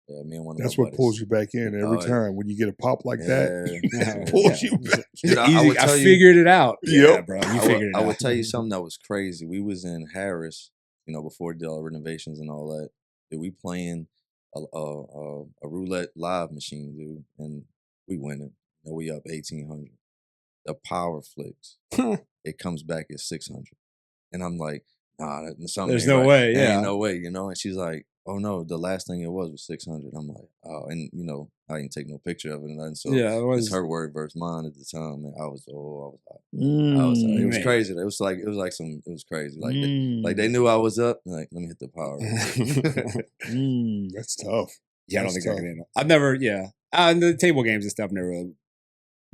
[SPEAKER 1] Yeah, me and one of
[SPEAKER 3] That's
[SPEAKER 1] my
[SPEAKER 3] what
[SPEAKER 1] buddies.
[SPEAKER 3] pulls you back in every
[SPEAKER 1] Oh,
[SPEAKER 3] time when you get a pop like that.
[SPEAKER 1] Yeah.
[SPEAKER 3] It pulls you back.
[SPEAKER 1] Dude, I
[SPEAKER 2] easy.
[SPEAKER 1] would
[SPEAKER 2] I
[SPEAKER 1] tell you-
[SPEAKER 2] figured it out.
[SPEAKER 3] Yep.
[SPEAKER 2] Yeah, bro. You figured it out.
[SPEAKER 1] I would tell you something that was crazy. We was in Harris, before the renovations and all that. Dude, we playing a roulette live machine, dude, and we winning. We up 1,800. The power flicks. It comes back at 600, and I'm like, nah, something.
[SPEAKER 2] There's
[SPEAKER 1] ain't
[SPEAKER 2] no
[SPEAKER 1] right.
[SPEAKER 2] way,
[SPEAKER 1] There
[SPEAKER 2] yeah.
[SPEAKER 1] ain't no way, And she's like, oh no, the last thing it was 600. I'm like, oh, and I didn't take no picture of it and nothing. So
[SPEAKER 2] yeah, it
[SPEAKER 1] it's
[SPEAKER 2] was.
[SPEAKER 1] her word versus mine at the time, and I was hot.
[SPEAKER 3] Mm.
[SPEAKER 1] It was
[SPEAKER 2] Man.
[SPEAKER 1] crazy. It was crazy. Like they knew I was up. Like, let me hit the power.
[SPEAKER 3] That's tough.
[SPEAKER 2] Yeah, I don't
[SPEAKER 3] That's
[SPEAKER 2] think I
[SPEAKER 3] tough.
[SPEAKER 2] can handle. I've never. Yeah, the table games and stuff never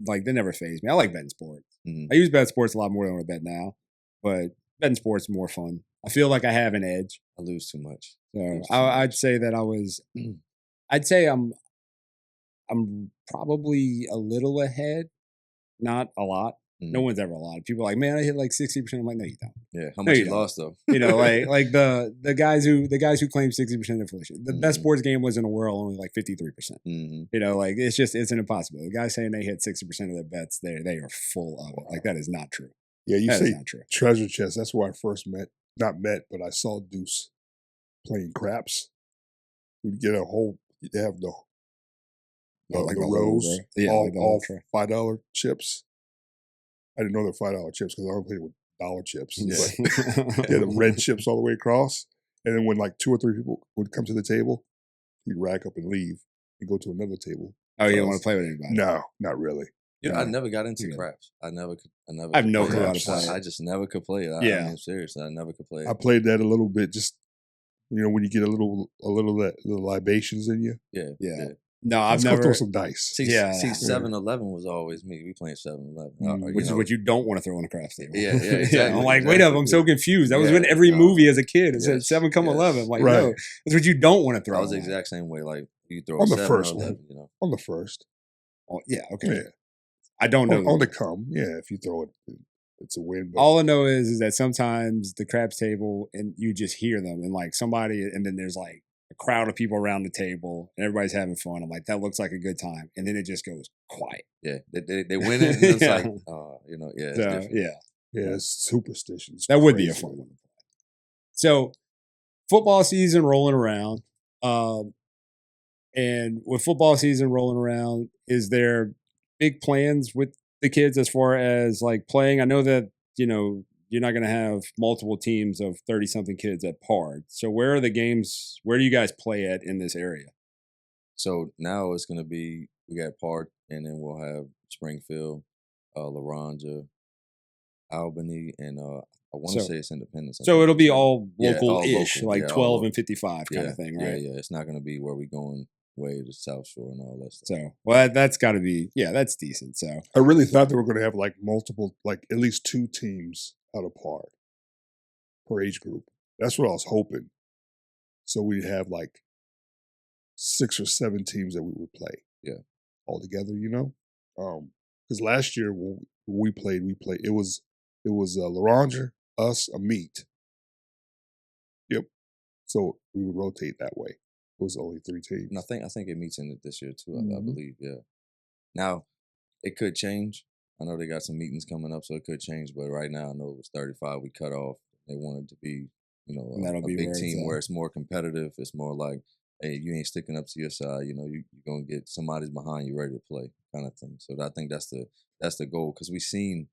[SPEAKER 2] they never phased me. I like betting sports.
[SPEAKER 1] Mhm.
[SPEAKER 2] I use bet sports a lot more than I bet now, but betting sports is more fun. I feel like I have an edge.
[SPEAKER 1] I lose too much.
[SPEAKER 2] So
[SPEAKER 1] Lose too
[SPEAKER 2] I'd
[SPEAKER 1] much.
[SPEAKER 2] say that I was. I'd say I'm probably a little ahead, not a lot. No
[SPEAKER 1] Mhm.
[SPEAKER 2] one's ever a lot. People are like, man, I hit like 60%. I'm like, no, you don't.
[SPEAKER 1] Yeah, how
[SPEAKER 2] No,
[SPEAKER 1] much
[SPEAKER 2] you
[SPEAKER 1] you
[SPEAKER 2] don't.
[SPEAKER 1] lost though?
[SPEAKER 2] Like the guys who claim 60% of inflation. The best
[SPEAKER 1] Mhm.
[SPEAKER 2] sports game was in the world only like 53%.
[SPEAKER 1] Mm-hmm.
[SPEAKER 2] It's an impossibility. The guys saying they hit 60% of their bets, they are full of it. Like that is not true.
[SPEAKER 3] Yeah, you
[SPEAKER 2] That is
[SPEAKER 3] say
[SPEAKER 2] not true.
[SPEAKER 3] treasure chest. That's where I first not met, but I saw Deuce playing craps. We'd get a whole, they have the
[SPEAKER 2] Like
[SPEAKER 3] the
[SPEAKER 2] the whole
[SPEAKER 3] rows,
[SPEAKER 2] row. Yeah,
[SPEAKER 3] all,
[SPEAKER 2] like the whole
[SPEAKER 3] all
[SPEAKER 2] tray.
[SPEAKER 3] $5 chips. I didn't know they're $5 chips because I only played with dollar chips.
[SPEAKER 1] Yeah.
[SPEAKER 3] But they had the red chips all the way across. And then when like 2 or 3 people would come to the table, he'd rack up and leave and go to another table.
[SPEAKER 2] Oh, you don't want to play with anybody?
[SPEAKER 3] No, not really.
[SPEAKER 1] I never got into
[SPEAKER 2] Yeah.
[SPEAKER 1] craps. I never could.
[SPEAKER 2] I have no
[SPEAKER 1] could
[SPEAKER 3] clue
[SPEAKER 1] play
[SPEAKER 3] how to
[SPEAKER 1] craps.
[SPEAKER 2] play it.
[SPEAKER 1] I just never could play it.
[SPEAKER 2] Yeah.
[SPEAKER 1] I mean, seriously, I never could play it.
[SPEAKER 3] I played that a little bit, just when you get a little the libations in you.
[SPEAKER 1] Yeah,
[SPEAKER 2] Yeah. No,
[SPEAKER 3] Let's
[SPEAKER 2] I've
[SPEAKER 3] go throw
[SPEAKER 2] never.
[SPEAKER 3] some dice.
[SPEAKER 1] See,
[SPEAKER 2] Yeah.
[SPEAKER 1] 7-Eleven was always me. We playing 7-Eleven.
[SPEAKER 2] Which is what you don't want to throw on a craps table.
[SPEAKER 1] Yeah, exactly.
[SPEAKER 2] I'm like, wait up, I'm so confused. That was in
[SPEAKER 1] Yeah,
[SPEAKER 2] every movie as a kid. It said
[SPEAKER 1] yes,
[SPEAKER 2] 7 come
[SPEAKER 1] yes.
[SPEAKER 2] 11. I'm like,
[SPEAKER 3] Right.
[SPEAKER 2] no, that's what you don't want to throw.
[SPEAKER 1] I was the
[SPEAKER 2] on.
[SPEAKER 1] exact same way. Like you throw
[SPEAKER 3] On
[SPEAKER 1] a
[SPEAKER 3] the
[SPEAKER 1] 7
[SPEAKER 3] first
[SPEAKER 1] or
[SPEAKER 3] one.
[SPEAKER 1] 11, you know.
[SPEAKER 3] On the first.
[SPEAKER 2] Oh, yeah, okay.
[SPEAKER 3] Yeah.
[SPEAKER 2] I don't know.
[SPEAKER 3] On the come. Yeah, if you throw it, it's a win. But
[SPEAKER 2] All I know is that sometimes the craps table and you just hear them and like somebody, and then there's like a crowd of people around the table and everybody's having fun. I'm like, that looks like a good time. And then it just goes quiet.
[SPEAKER 1] Yeah, they win it and it's
[SPEAKER 2] Yeah.
[SPEAKER 1] like, you know, yeah, it's
[SPEAKER 2] So,
[SPEAKER 1] different.
[SPEAKER 2] yeah.
[SPEAKER 3] yeah, it's superstitions.
[SPEAKER 2] That would be a fun one. So, football season rolling around. And with football season rolling around, is there big plans with the kids as far as like playing? I know that, you know, you're not going to have multiple teams of 30 something kids at Pard. So, where are the games? Where do you guys play at in this area?
[SPEAKER 1] So now it's gonna be we got Park and then we'll have Springfield, Laranja, Albany, and I want to
[SPEAKER 2] So-
[SPEAKER 1] say it's Independence. I
[SPEAKER 2] So,
[SPEAKER 1] think
[SPEAKER 2] it'll be
[SPEAKER 1] it's
[SPEAKER 2] all
[SPEAKER 1] Yeah,
[SPEAKER 2] local
[SPEAKER 1] all
[SPEAKER 2] ish,
[SPEAKER 1] local.
[SPEAKER 2] like
[SPEAKER 1] Yeah, all
[SPEAKER 2] 12
[SPEAKER 1] local.
[SPEAKER 2] and 55 kind
[SPEAKER 1] yeah,
[SPEAKER 2] of thing, right?
[SPEAKER 1] Yeah. It's not gonna be where we going way to South Shore and all that stuff.
[SPEAKER 2] So, well, that's got to be, yeah, that's decent. So,
[SPEAKER 3] I really thought they were going to have like multiple, like at least 2 teams out of par per age group. That's what I was hoping. So we'd have like 6 or 7 teams that we would play.
[SPEAKER 1] Yeah.
[SPEAKER 3] All together, you know? Because last year when we played, it was Laranja, us, a meet. Yep. So we would rotate that way. It was only 3 teams.
[SPEAKER 1] And I think it meets in it this year too. I
[SPEAKER 2] Mhm.
[SPEAKER 1] believe. Yeah. Now it could change. I know they got some meetings coming up, so it could change. But right now, I know it was 35. We cut off. They wanted to be, you know,
[SPEAKER 2] And that'll
[SPEAKER 1] a
[SPEAKER 2] be
[SPEAKER 1] big
[SPEAKER 2] where it's
[SPEAKER 1] team
[SPEAKER 2] at.
[SPEAKER 1] where it's more competitive. It's more like, hey, you ain't sticking up to your side. You know, you're gonna get somebody's behind you ready to play, kind of thing. So I think that's the goal because we've seen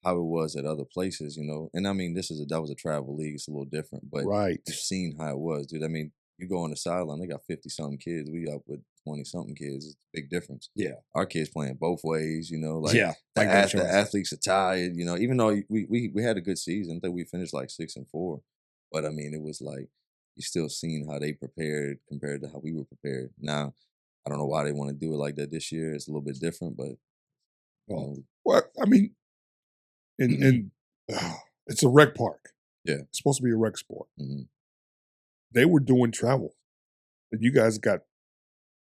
[SPEAKER 1] how it was at other places. You know, and I mean, that was a travel league. It's a little different, but
[SPEAKER 3] Right.
[SPEAKER 1] you've seen how it was, dude. I mean, you go on the sideline, they got 50-something kids. We up with 20-something kids. It's a big difference.
[SPEAKER 2] yeah.
[SPEAKER 1] Our kids playing both ways, you know. Like
[SPEAKER 2] Yeah.
[SPEAKER 1] the,
[SPEAKER 2] Like that
[SPEAKER 1] the
[SPEAKER 2] choice.
[SPEAKER 1] athletes are tired, you know. Even though we had a good season, I think we finished like 6-4. But I mean, it was like you still seen how they prepared compared to how we were prepared. Now, I don't know why they want to do it like that this year. It's a little bit different, but you know,
[SPEAKER 3] Well, I mean, and it's a rec park.
[SPEAKER 1] Yeah.
[SPEAKER 3] It's supposed to be a rec sport.
[SPEAKER 1] mhm.
[SPEAKER 3] They were doing travel. And you guys got,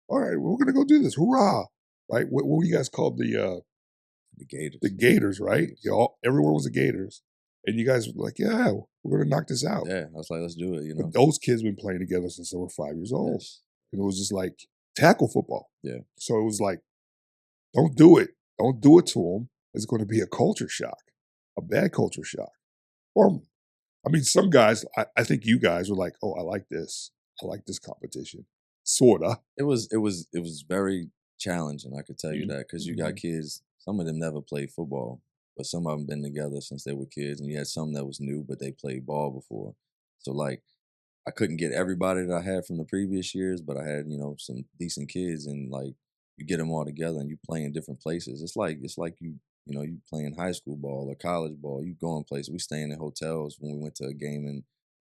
[SPEAKER 3] all right, we're going to go do this. Hoorah. Right? What were you guys called?
[SPEAKER 1] the Gators.
[SPEAKER 3] The Gators, right?
[SPEAKER 1] Gators.
[SPEAKER 3] Y'all, everyone was the Gators. And you guys were like, yeah, we're going to knock this out.
[SPEAKER 1] Yeah, I was like, let's do it, you know.
[SPEAKER 3] But those kids been playing together since they were 5 years old.
[SPEAKER 1] Yes.
[SPEAKER 3] And it was just like tackle football.
[SPEAKER 1] Yeah.
[SPEAKER 3] So it was like, don't do it. Don't do it to them. It's going to be a culture shock, a bad culture shock. Or, I mean, some guys, I think you guys were like, oh, I like this. I like this competition. Sorta.
[SPEAKER 1] It was very challenging, I could tell you
[SPEAKER 3] Mhm.
[SPEAKER 1] that, because you got kids, some of them never played football, but some of them been together since they were kids, and you had some that was new, but they played ball before. So, like, I couldn't get everybody that I had from the previous years, but I had, you know, some decent kids, and, like, you get them all together and you play in different places. It's like you know, you playing high school ball or college ball. You going places. We staying in hotels when we went to a game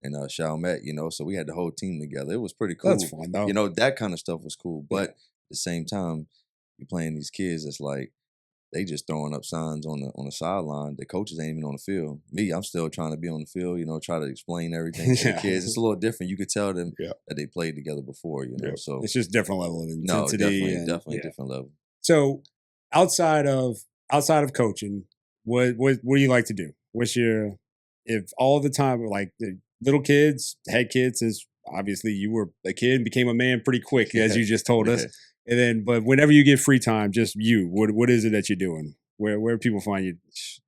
[SPEAKER 1] in Chalmette, you know, so we had the whole team together. It was pretty cool.
[SPEAKER 2] That's fun, though.
[SPEAKER 1] You know, that kind of stuff was cool. But at the same time, you're playing these kids, it's like they just throwing up signs on the sideline. The coaches ain't even on the field. Me, I'm still trying to be on the field, you know, try to explain everything to
[SPEAKER 2] Yeah.
[SPEAKER 1] the kids. It's a little different. You could tell them
[SPEAKER 3] Yeah.
[SPEAKER 1] that they played together before, you know.
[SPEAKER 3] Yeah.
[SPEAKER 1] So
[SPEAKER 2] It's just different level of
[SPEAKER 1] no,
[SPEAKER 2] intensity.
[SPEAKER 1] definitely
[SPEAKER 2] yeah.
[SPEAKER 1] different level.
[SPEAKER 2] So outside of coaching, what do you like to do? What's your, if all the time, like the little kids, had kids, since obviously you were a kid and became a man pretty quick, as you just told us.
[SPEAKER 1] Yeah.
[SPEAKER 2] And then, but whenever you get free time, just you, what is it that you're doing? Where people find you?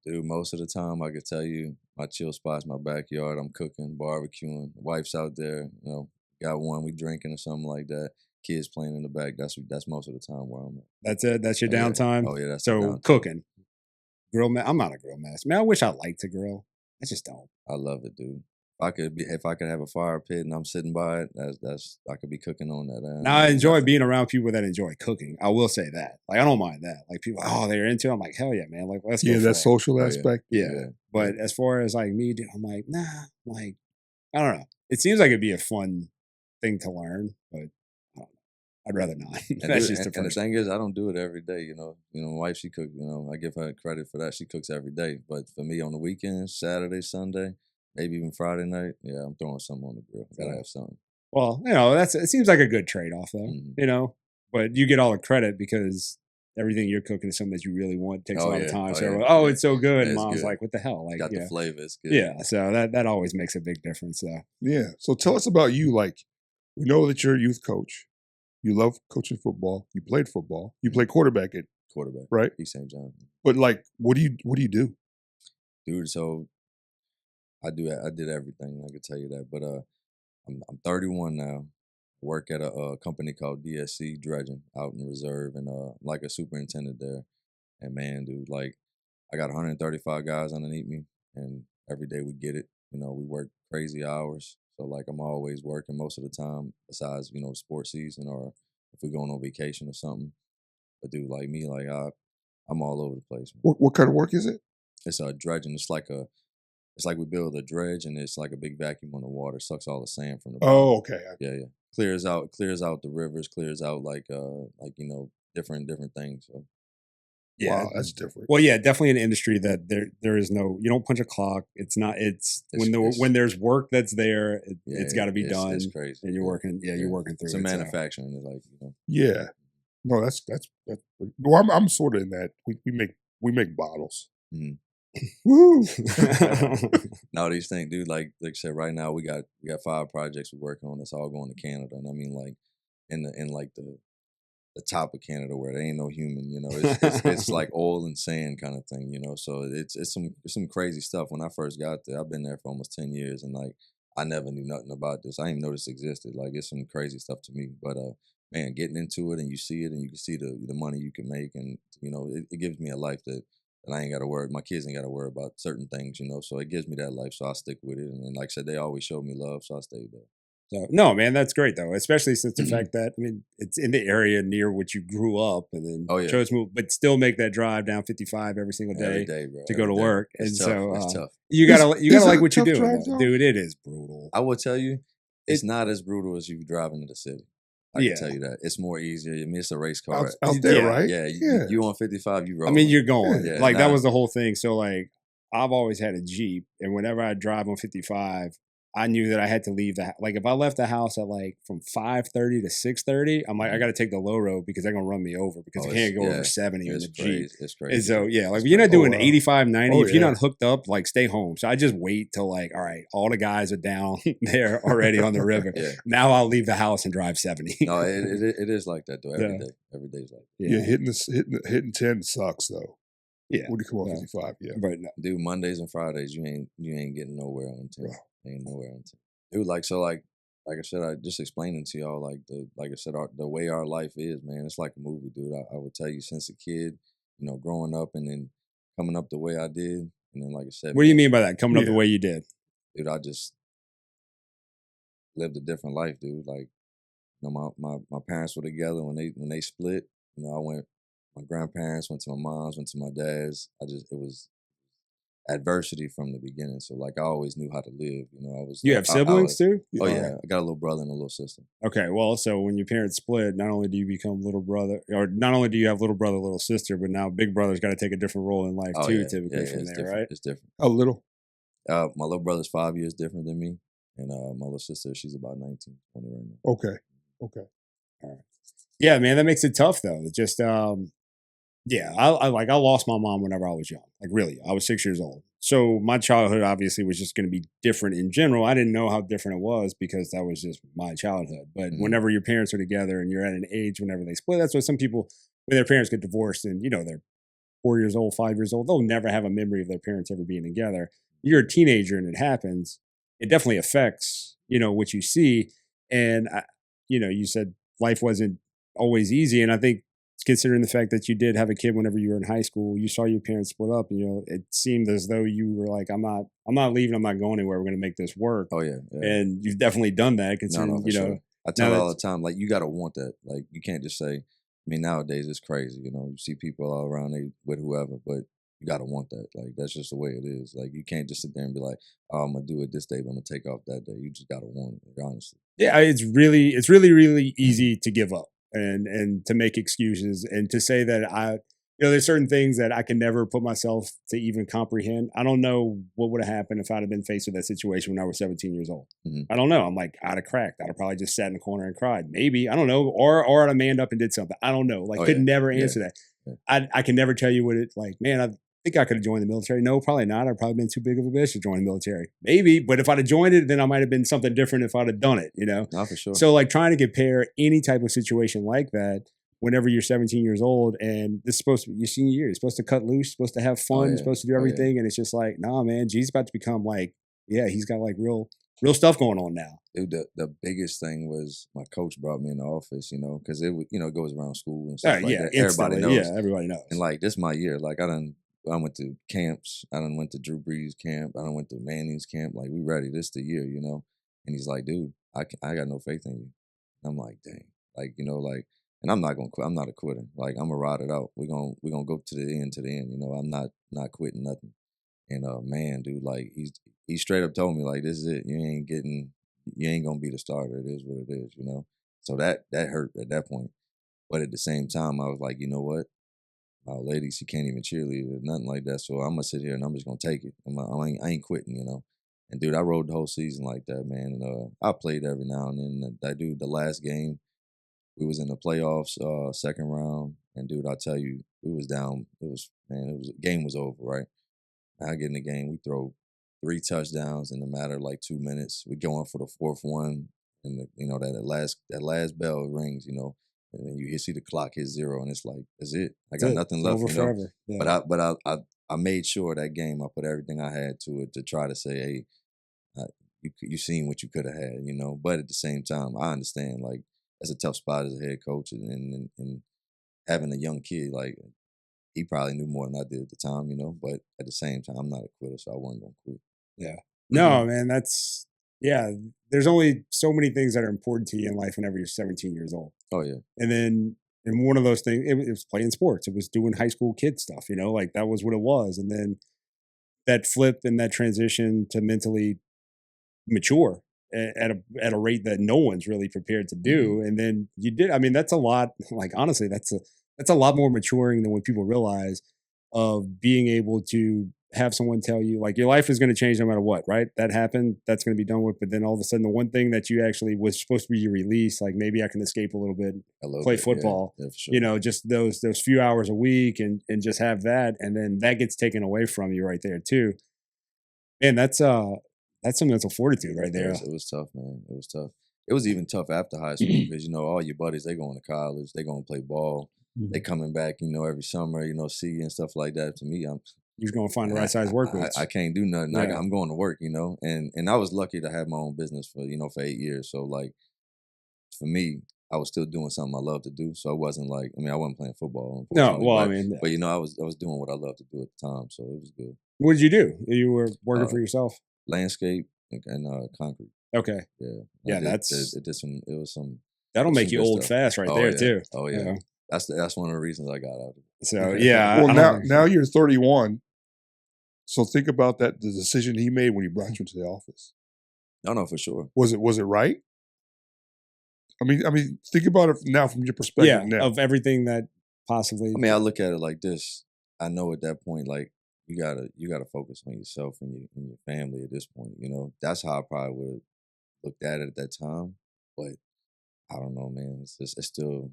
[SPEAKER 1] Dude, most of the time I could tell you my chill spot's my backyard. I'm cooking, barbecuing. The wife's out there, you know, got one, we drinking or something like that. Kids playing in the back. That's most of the time where I'm at.
[SPEAKER 2] That's it. That's your
[SPEAKER 1] Oh, yeah.
[SPEAKER 2] downtime.
[SPEAKER 1] Oh yeah, that's the
[SPEAKER 2] So
[SPEAKER 1] downtime.
[SPEAKER 2] cooking, I'm not a grill master. Man, I wish I liked to grill. I just don't.
[SPEAKER 1] I love it, dude. If I could have a fire pit and I'm sitting by it, I could be cooking on that.
[SPEAKER 2] Now I enjoy being around people that enjoy cooking. I will say that. Like I don't mind that. Like people, oh, they're into it. I'm like, hell yeah, man. Like let's go.
[SPEAKER 3] Yeah,
[SPEAKER 2] for
[SPEAKER 3] that
[SPEAKER 2] it.
[SPEAKER 3] social
[SPEAKER 1] Oh, yeah.
[SPEAKER 3] aspect.
[SPEAKER 2] Yeah. But as far as like me, I'm like, nah. Like I don't know. It seems like it'd be a fun thing to learn, but I don't know. I'd rather not.
[SPEAKER 1] And,
[SPEAKER 2] That's
[SPEAKER 1] dude,
[SPEAKER 2] just
[SPEAKER 1] and the thing is, I don't do it every day. My wife, she cook. I give her credit for that. She cooks every day. But for me, on the weekends, Saturday, Sunday, maybe even Friday night, yeah, I'm throwing something on the grill. Gotta have something.
[SPEAKER 2] Well, it seems like a good trade off though.
[SPEAKER 1] Mm-hmm.
[SPEAKER 2] But you get all the credit because everything you're cooking is something that you really want. It takes a lot of time. It's so good.
[SPEAKER 1] Yeah,
[SPEAKER 2] Mom's
[SPEAKER 1] good.
[SPEAKER 2] like, what the hell? Like,
[SPEAKER 1] got the flavor. It's good.
[SPEAKER 2] Yeah, so that always makes a big difference. So
[SPEAKER 3] Yeah. So tell us about you. Like, we know that you're a youth coach. You love coaching football. You played football. You played quarterback, right?
[SPEAKER 1] East St. John.
[SPEAKER 3] But like, what do you do?
[SPEAKER 1] Dude, so I did everything. I can tell you that. But I'm 31 now. Work at a company called DSC Dredging out in the reserve, and like a superintendent there. And man, dude, like I got 135 guys underneath me, and every day we get it. We work crazy hours. So like I'm always working most of the time, besides the sports season or if we're going on vacation or something. But dude, like me, like I'm all over the place, man.
[SPEAKER 3] What kind of work is it?
[SPEAKER 1] It's dredging. It's like we build a dredge, and it's like a big vacuum on the water, sucks all the sand from the bottom.
[SPEAKER 3] Oh, okay.
[SPEAKER 1] Yeah. Clears out the rivers, clears out different things. So.
[SPEAKER 3] Yeah, wow, that's different.
[SPEAKER 2] Well, yeah, definitely an industry that there is no, you don't punch a clock. When there's work that's there, it's got to be done.
[SPEAKER 1] It's crazy.
[SPEAKER 2] And you're working, you're working through
[SPEAKER 1] it's
[SPEAKER 2] it.
[SPEAKER 1] It's a manufacturing,
[SPEAKER 3] Yeah. No, that's well, I'm sort of in that. We make bottles.
[SPEAKER 1] Mm-hmm.
[SPEAKER 3] Woo!
[SPEAKER 1] No, these things, dude. Like I said, right now we got 5 projects we're working on. It's all going to Canada, and I mean, like in the top of Canada where there ain't no human. It's like oil and sand kind of thing. So it's some crazy stuff. When I first got there, I've been there for almost 10 years, and like I never knew nothing about this. I didn't even know this existed. Like it's some crazy stuff to me, but man, getting into it and you see it and you can see the money you can make, and it gives me a life that I ain't got to worry. My kids ain't got to worry about certain things, So it gives me that life, so I stick with it. And like I said, they always showed me love, so I stayed there.
[SPEAKER 2] So no, man, that's great though, especially since the fact that it's in the area near which you grew up, and then chose move, but still make that drive down 55 every single day,
[SPEAKER 1] bro,
[SPEAKER 2] to go to work.
[SPEAKER 1] It's
[SPEAKER 2] and
[SPEAKER 1] tough.
[SPEAKER 2] so
[SPEAKER 1] it's tough.
[SPEAKER 2] You gotta like what you're doing, dude. It is brutal.
[SPEAKER 1] I will tell you, it's not as brutal as you driving to the city. I can tell you that. It's more easier. I mean, it's a race car
[SPEAKER 3] out there, right?
[SPEAKER 1] Yeah, you on 55, you roll.
[SPEAKER 2] I mean, you're going that was the whole thing. So like, I've always had a Jeep, and whenever I drive on 55. I knew that I had to leave if I left the house at like from 5:30 to 6:30, I'm like, I got to take the low road because they're going to run me over because I can't go over 70 in the Jeep.
[SPEAKER 1] It's crazy.
[SPEAKER 2] And so, if you're not doing 85, 90, if you're not hooked up, like stay home. So I just wait till like, all right, all the guys are down there already on the river. Now I'll leave the house and drive 70.
[SPEAKER 1] No, it is like that though. Every day. Every day's like that.
[SPEAKER 3] Yeah, hitting 10 sucks though.
[SPEAKER 2] Yeah.
[SPEAKER 3] When you come on 55,
[SPEAKER 2] But
[SPEAKER 1] dude, Mondays and Fridays, you ain't getting nowhere on 10. Ain't nowhere on 10. Dude, like I said, I just explaining to y'all the way our life is, man. It's like a movie, dude. I would tell you since a kid, growing up and then coming up the way I did, and then like I said,
[SPEAKER 2] what do you mean by that? Coming up the way you did,
[SPEAKER 1] dude. I just lived a different life, dude. Like, my parents were together when they split. My grandparents went to my mom's, went to my dad's. It was adversity from the beginning. So like I always knew how to live.
[SPEAKER 2] You have siblings too?
[SPEAKER 1] Oh yeah, I got a little brother and a little sister.
[SPEAKER 2] Okay, well, so when your parents split, not only do you become little brother, or not only do you have little brother, little sister, but now big brother's got to take a different role in life too. Typically from there,
[SPEAKER 1] different.
[SPEAKER 2] right?
[SPEAKER 1] It's different.
[SPEAKER 3] A little.
[SPEAKER 1] My little brother's 5 years different than me, and my little sister, she's about 19, 20 right now.
[SPEAKER 3] Okay.
[SPEAKER 2] All right. Yeah, man, that makes it tough though. Just I lost my mom whenever I was young. Like really, I was 6 years old. So my childhood obviously was just going to be different in general. I didn't know how different it was because that was just my childhood. But whenever your parents are together and you're at an age whenever they split, that's what some people, when their parents get divorced and they're 4 years old, 5 years old, they'll never have a memory of their parents ever being together. You're a teenager and it happens. It definitely affects what you see. And you said life wasn't always easy, and I think, considering the fact that you did have a kid whenever you were in high school, you saw your parents split up, and it seemed as though you were like, I'm not leaving, I'm not going anywhere, we're going to make this work.
[SPEAKER 1] Oh yeah.
[SPEAKER 2] And you've definitely done that, considering
[SPEAKER 1] sure. I tell all the time, like you got to want that. Like you can't just say, I mean, nowadays it's crazy, you see people all around with whoever, but you got to want that. Like that's just the way it is. Like you can't just sit there and be like, oh, I'm gonna do it this day, but I'm gonna take off that day. You just got to want it, honestly.
[SPEAKER 2] Yeah, it's really really easy to give up and to make excuses and to say that there's certain things that I can never put myself to even comprehend. I don't know what would have happened if I'd have been faced with that situation when I was 17 years old.
[SPEAKER 1] Mhm.
[SPEAKER 2] I don't know. I'm like, I'd have cracked. I'd have probably just sat in the corner and cried. Maybe. I don't know. Or I'd have manned up and did something. I don't know. Like, could never answer that.
[SPEAKER 1] Yeah.
[SPEAKER 2] I can never tell you what it's like, man, I think I could have joined the military. No, probably not. I'd probably been too big of a bitch to join the military. Maybe. But if I'd have joined it, then I might have been something different if I'd have done it,
[SPEAKER 1] Not for sure.
[SPEAKER 2] So like trying to compare any type of situation like that whenever you're 17 years old and this is supposed to be your senior year, you're supposed to cut loose, you're supposed to have fun, you're supposed to do everything. And it's just like, nah, man, G's about to become like, he's got like real stuff going on now.
[SPEAKER 1] Dude, the biggest thing was my coach brought me in the office, because it goes around school and stuff like that. Everybody knows.
[SPEAKER 2] Yeah, everybody knows.
[SPEAKER 1] And like, this is my year. Like, I went to camps. I done went to Drew Brees camp. I done went to Manning's camp. Like, we ready. This the year, And he's like, dude, I got no faith in you. And I'm like, dang. Like, and I'm not gonna quit. I'm not a quitter. Like, I'm gonna ride it out. We're gonna go to the end. I'm not quitting nothing. And man, dude, like he straight up told me, like, this is it. You ain't gonna be the starter. It is what it is, So that hurt at that point. But at the same time, I was like, you know what? My lady, she can't even cheerlead or nothing like that. So I'm gonna sit here and I'm just gonna take it. I ain't quitting, And dude, I rode the whole season like that, man. And I played every now and then. That dude, the last game, we was in the playoffs, second round, and dude, I tell you, we was down. Game was over, right? I get in the game, we throw 3 touchdowns in a matter of like 2 minutes. We going for the 4th one, and that last bell rings, and then you see the clock hit 0, and it's like, that's it. I got nothing left,
[SPEAKER 2] over forever. Yeah.
[SPEAKER 1] But I made sure that game I put everything I had to it to try to say, hey, you seen what you could have had, But at the same time, I understand, like, that's a tough spot as a head coach, and having a young kid, like, he probably knew more than I did at the time, But at the same time, I'm not a quitter, so I wasn't gonna quit.
[SPEAKER 2] Yeah. No, man, there's only so many things that are important to you in life whenever you're 17 years old.
[SPEAKER 1] Oh yeah.
[SPEAKER 2] And one of those things, it was playing sports. It was doing high school kid stuff, like that was what it was. And then that flip and that transition to mentally mature at a rate that no one's really prepared to do. And then you did. I mean, that's a lot. Like, honestly, that's a lot more maturing than what people realize, of being able to have someone tell you, like, your life is going to change no matter what, right? That happened. That's going to be done with. But then all of a sudden, the one thing that you actually was supposed to be your release, like, maybe I can escape a little bit, play football,
[SPEAKER 1] yeah, for sure.
[SPEAKER 2] Just those few hours a week and just have that. And then that gets taken away from you right there too. And that's some mental fortitude right there.
[SPEAKER 1] It was tough, man. It was tough. It was even tough after high school because, all your buddies, they going to college, they going to play ball. They coming back, every summer, see you and stuff like that. To me,
[SPEAKER 2] you're going to find the right size work boots.
[SPEAKER 1] I can't do nothing.
[SPEAKER 2] Yeah.
[SPEAKER 1] I'm going to work, and I was lucky to have my own business for 8 years. So, like, for me, I was still doing something I love to do. So it wasn't like, I wasn't playing football.
[SPEAKER 2] No, well,
[SPEAKER 1] but I was doing what I loved to do at the time. So it was good.
[SPEAKER 2] What did you do? You were working for yourself?
[SPEAKER 1] Landscape and concrete.
[SPEAKER 2] Okay.
[SPEAKER 1] Yeah.
[SPEAKER 2] Yeah,
[SPEAKER 1] it was some.
[SPEAKER 2] That'll make you old
[SPEAKER 1] stuff.
[SPEAKER 2] fast right there too.
[SPEAKER 1] Oh yeah. That's one of the reasons I got out of it.
[SPEAKER 2] So yeah.
[SPEAKER 3] Well, now you're 31. So think about the decision he made when he brought you into the office.
[SPEAKER 1] No, for sure.
[SPEAKER 3] Was it right? I mean, think about it now from your perspective.
[SPEAKER 2] Yeah, of everything that possibly.
[SPEAKER 1] I look at it like this. I know at that point, like, you gotta focus on yourself and your family at this point. That's how I probably would have looked at it at that time. But I don't know, man. It's still.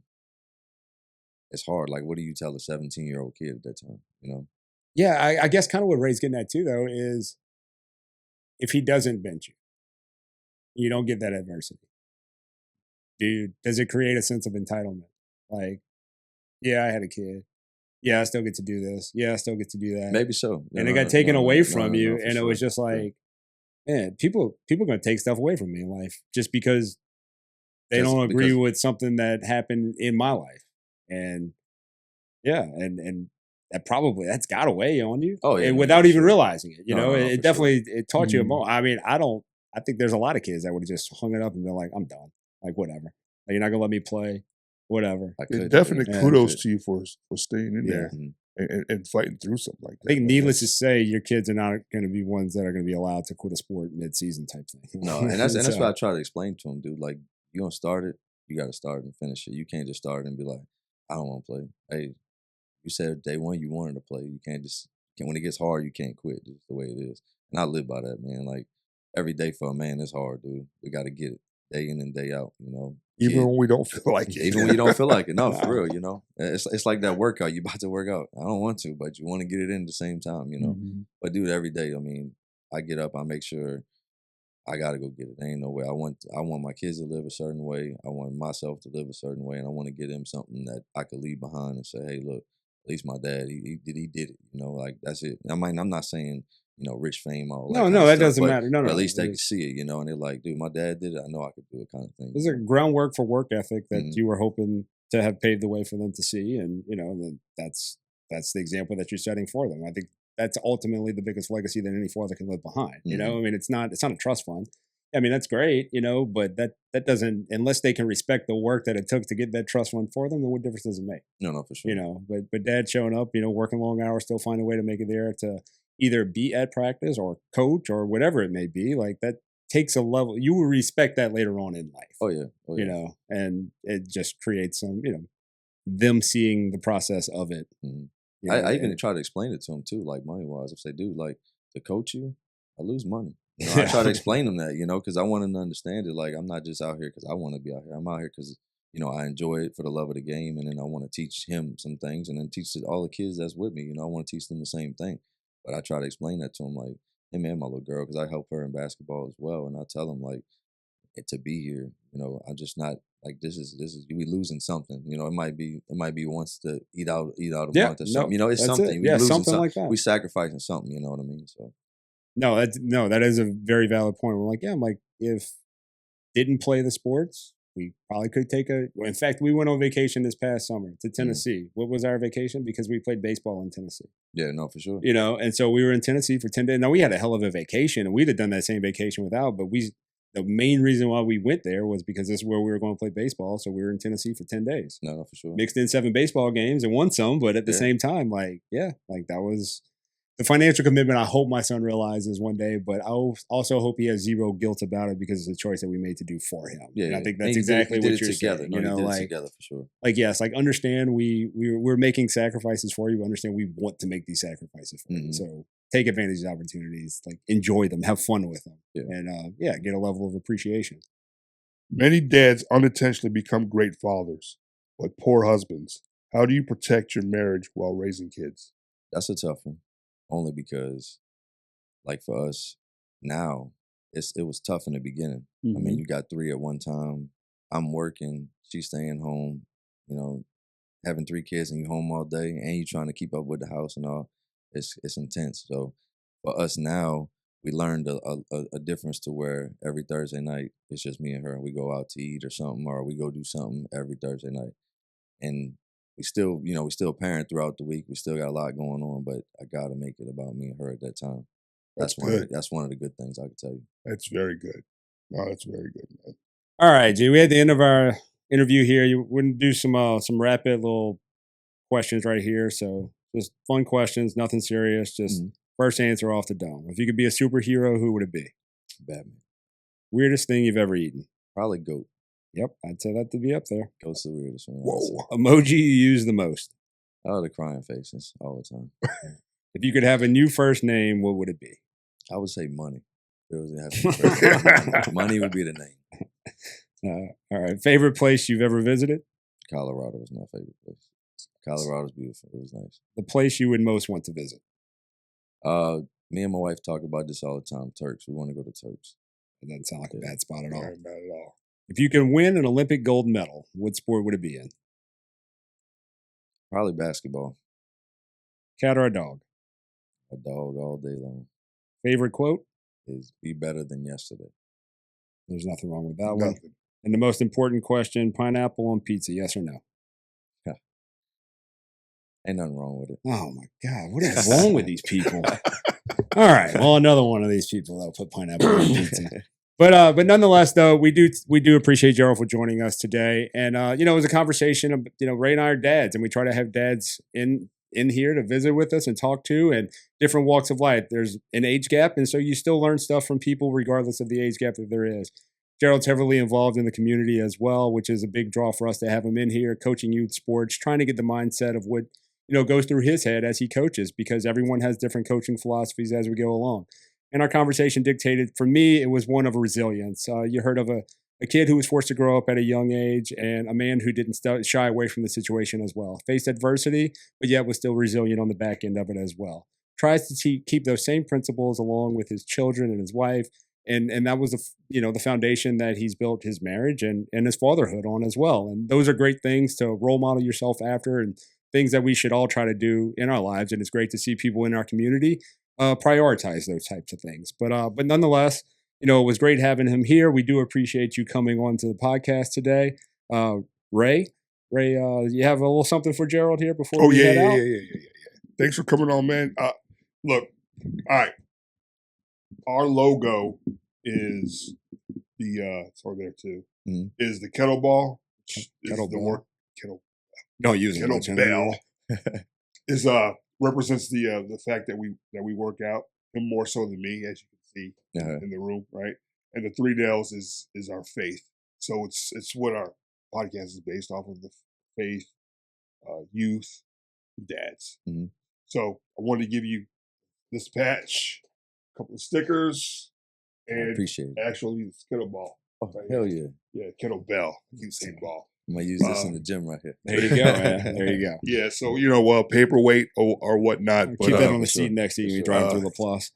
[SPEAKER 1] It's hard. Like, what do you tell a 17-year-old kid at that time?
[SPEAKER 2] Yeah, I guess kind of what Ray's getting at too, though, is if he doesn't bench you, you don't get that adversity. Dude, does it create a sense of entitlement? Like, yeah, I had a kid. Yeah, I still get to do this. Yeah, I still get to do that.
[SPEAKER 1] Maybe so.
[SPEAKER 2] And it got taken away from you, and it was just like, man, people are going to take stuff away from me in life just because they don't agree with something that happened in my life. And yeah, and that's got to weigh on you.
[SPEAKER 1] Oh yeah,
[SPEAKER 2] and without even realizing it, it definitely
[SPEAKER 1] sure.
[SPEAKER 2] It taught you a moment. I think there's a lot of kids that would have just hung it up and been like, I'm done. Like, whatever. Like, you're not gonna let me play. Whatever.
[SPEAKER 3] Definitely kudos to you for staying in there
[SPEAKER 1] Mm-hmm.
[SPEAKER 3] and fighting through something like that.
[SPEAKER 2] I think needless to say, your kids are not going to be ones that are going to be allowed to quit a sport mid-season type thing.
[SPEAKER 1] No, and that's what I try to explain to them, dude. Like, you're gonna start it, you got to start and finish it. You can't just start and be like, I don't want to play. Hey, you said day one you wanted to play. You can't just when it gets hard, you can't quit. It's the way it is. And I live by that, man. Like every day for a man is hard, dude. We got to get it day in and day out.
[SPEAKER 3] Even when we don't feel like it.
[SPEAKER 1] Even when you don't feel like it. No, for real. It's like that workout. You about to work out. I don't want to, but you want to get it in at the same time.
[SPEAKER 3] Mm-hmm.
[SPEAKER 1] But dude, every day. I mean, I get up. I make sure I gotta go get it. There ain't no way. I want my kids to live a certain way. I want myself to live a certain way, and I want to get them something that I could leave behind and say, hey, look, at least my dad, he did it. Like that's it. I'm not saying rich fame all that.
[SPEAKER 2] No, that
[SPEAKER 1] stuff,
[SPEAKER 2] doesn't matter. No,
[SPEAKER 1] at least they can see it. And they're like, dude, my dad did it. I know I could do it, kind of thing.
[SPEAKER 2] There's a groundwork for work ethic that you were hoping to have paved the way for them to see, and that's the example that you're setting for them. I think that's ultimately the biggest legacy that any father can leave behind. I mean, it's not a trust fund. I mean, that's great, but that doesn't, unless they can respect the work that it took to get that trust fund for them, then what difference does it make?
[SPEAKER 1] No, for sure.
[SPEAKER 2] But dad showing up, working long hours, still finding a way to make it there to either be at practice or coach or whatever it may be, like that takes a level. You will respect that later on in life.
[SPEAKER 1] Oh yeah.
[SPEAKER 2] And it just creates some, them seeing the process of it.
[SPEAKER 1] Mm-hmm. I even try to explain it to them too, like money wise. If they do, like to coach you, I lose money. I try to explain them that, because I want them to understand it. Like I'm not just out here because I want to be out here. I'm out here because I enjoy it for the love of the game, and then I want to teach him some things, and then teach all the kids that's with me. I want to teach them the same thing. But I try to explain that to them, like, hey man, my little girl, because I help her in basketball as well, and I tell them like, to be here, I'm just not like this is we losing something. It might be once to eat out a month or something. It's something.
[SPEAKER 2] Yeah, something like that.
[SPEAKER 1] We sacrificing something. You know what I mean? So.
[SPEAKER 2] No, that is a very valid point. We're like, if didn't play the sports, we probably could in fact, we went on vacation this past summer to Tennessee. What was our vacation? Because we played baseball in Tennessee.
[SPEAKER 1] Yeah, no, for sure.
[SPEAKER 2] And so we were in Tennessee for 10 days. Now we had a hell of a vacation, and we'd have done that same vacation without, but the main reason why we went there was because this is where we were going to play baseball. So we were in Tennessee for 10 days.
[SPEAKER 1] No, for sure.
[SPEAKER 2] Mixed in 7 baseball games and won some, but at the same time, that was the financial commitment I hope my son realizes one day, but I also hope he has zero guilt about it because it's a choice that we made to do for him. Yeah, and I think that's exactly what you're
[SPEAKER 1] together.
[SPEAKER 2] saying.
[SPEAKER 1] Together for sure.
[SPEAKER 2] Yes, understand we're making sacrifices for you. Understand we want to make these sacrifices for you. So take advantage of opportunities, enjoy them, have fun with them, and get a level of appreciation.
[SPEAKER 3] Many dads unintentionally become great fathers, but poor husbands. How do you protect your marriage while raising kids?
[SPEAKER 1] That's a tough one. Only because, like for us now, it was tough in the beginning. I mean, you got 3 at one time. I'm working, she's staying home. Having 3 kids and you home all day, and you trying to keep up with the house and all. It's intense. So for us now, we learned a difference to where every Thursday night it's just me and her. We go out to eat or something, or we go do something every Thursday night, and we still parent throughout the week. We still got a lot going on, but I gotta make it about me and her at that time. That's one of the good things I can tell you.
[SPEAKER 3] That's very good. No, that's very good, man.
[SPEAKER 2] All right, G. We're at the end of our interview here. We're gonna do some rapid little questions right here. So just fun questions, nothing serious. Just first answer off the dome. If you could be a superhero, who would it be?
[SPEAKER 1] Batman.
[SPEAKER 2] Weirdest thing you've ever eaten?
[SPEAKER 1] Probably goat.
[SPEAKER 2] Yep, I'd say that to be up there.
[SPEAKER 1] Goat's the weirdest one.
[SPEAKER 3] Whoa.
[SPEAKER 2] Emoji you use the most?
[SPEAKER 1] Oh, the crying faces all the time.
[SPEAKER 2] If you could have a new first name, what would it be?
[SPEAKER 1] I would say money. It was money would be the name.
[SPEAKER 2] All right. Favorite place you've ever visited?
[SPEAKER 1] Colorado was my favorite place. Colorado's beautiful. It was nice.
[SPEAKER 2] The place you would most want to visit?
[SPEAKER 1] Me and my wife talk about this all the time. Turks. We want to go to Turks.
[SPEAKER 2] It doesn't sound like a bad spot at all.
[SPEAKER 3] Not at all.
[SPEAKER 2] If you can win an Olympic gold medal, what sport would it be in?
[SPEAKER 1] Probably basketball.
[SPEAKER 2] Cat or a dog?
[SPEAKER 1] A dog all day long.
[SPEAKER 2] Favorite quote?
[SPEAKER 1] Is be better than yesterday.
[SPEAKER 2] There's nothing wrong with that one. And the most important question, pineapple on pizza, yes or no?
[SPEAKER 1] Yeah. Ain't nothing wrong with it.
[SPEAKER 2] Oh my God, what is wrong with these people? All right, well, another one of these people that'll put pineapple on pizza. But nonetheless, though, we do appreciate Gerald for joining us today. And it was a conversation of, Ray and I are dads, and we try to have dads in here to visit with us and talk to, and different walks of life. There's an age gap, and so you still learn stuff from people regardless of the age gap that there is. Gerald's heavily involved in the community as well, which is a big draw for us to have him in here, coaching youth sports, trying to get the mindset of what goes through his head as he coaches, because everyone has different coaching philosophies as we go along. And our conversation dictated, for me, it was one of resilience. You heard of a kid who was forced to grow up at a young age, and a man who didn't shy away from the situation as well. Faced adversity, but yet was still resilient on the back end of it as well. Tries to keep those same principles along with his children and his wife. And that was the foundation that he's built his marriage and his fatherhood on as well. And those are great things to role model yourself after, and things that we should all try to do in our lives. And it's great to see people in our community prioritize those types of things. But nonetheless, it was great having him here. We do appreciate you coming on to the podcast today. Ray, you have a little something for Gerald here before we head out?
[SPEAKER 3] Yeah. Thanks for coming on, man. Look, all right. Our logo is it's over there too. Mm-hmm. Is the kettlebell?
[SPEAKER 2] Don't use it much.
[SPEAKER 3] Kettlebell is represents the fact that we work out, him more so than me, as you can see in the room, right? And the 3 nails is our faith. So it's what our podcast is based off of: the faith, youth, dads. Mm-hmm. So I wanted to give you this patch, a couple of stickers, and
[SPEAKER 1] appreciate it.
[SPEAKER 3] Actually the kettlebell.
[SPEAKER 1] Oh, right hell yeah.
[SPEAKER 3] Yeah, kettlebell. You say ball.
[SPEAKER 1] I'm going to use this in the gym right here.
[SPEAKER 2] There you go, man. There you go.
[SPEAKER 3] Yeah, so, paperweight or whatnot.
[SPEAKER 2] But, keep that on the seat next to you when you drive through LaPlace.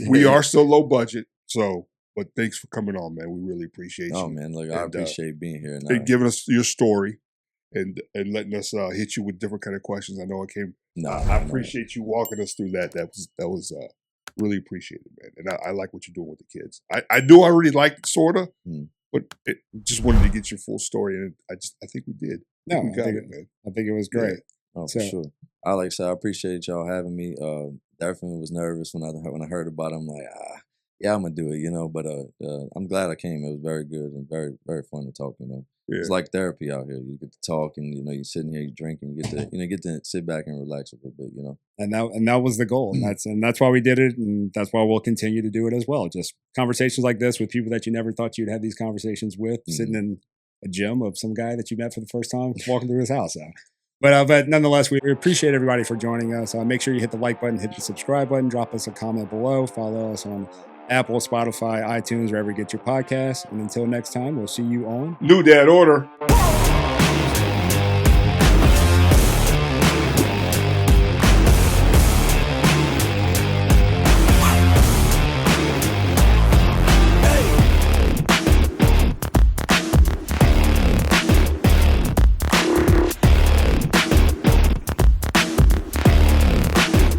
[SPEAKER 3] We are still low budget, but thanks for coming on, man. We really appreciate you.
[SPEAKER 1] Oh, man, look, I appreciate being here.
[SPEAKER 3] And giving us your story and letting us hit you with different kind of questions. I know it came. I appreciate you walking us through that. That was really appreciated, man. And I like what you're doing with the kids. I do already like it, sort of. But just wanted to get your full story, and I think we did.
[SPEAKER 2] No,
[SPEAKER 3] we got it, man.
[SPEAKER 2] I think it was great.
[SPEAKER 1] Yeah. Oh, for sure. I appreciate y'all having me. Definitely was nervous when I heard about it. I'm like, yeah, I'm gonna do it, But I'm glad I came. It was very good and very, very fun to talk. Yeah. It's like therapy out here. You get to talk, and you're sitting here, you drink, and you get to sit back and relax a little bit,
[SPEAKER 2] And that was the goal, and that's why we did it, and that's why we'll continue to do it as well. Just conversations like this with people that you never thought you'd have these conversations with, sitting in a gym of some guy that you met for the first time, walking through his house. But nonetheless, we appreciate everybody for joining us. Make sure you hit the like button, hit the subscribe button, drop us a comment below, follow us on Apple, Spotify, iTunes, wherever you get your podcasts. And until next time, we'll see you on
[SPEAKER 3] New Dad Order.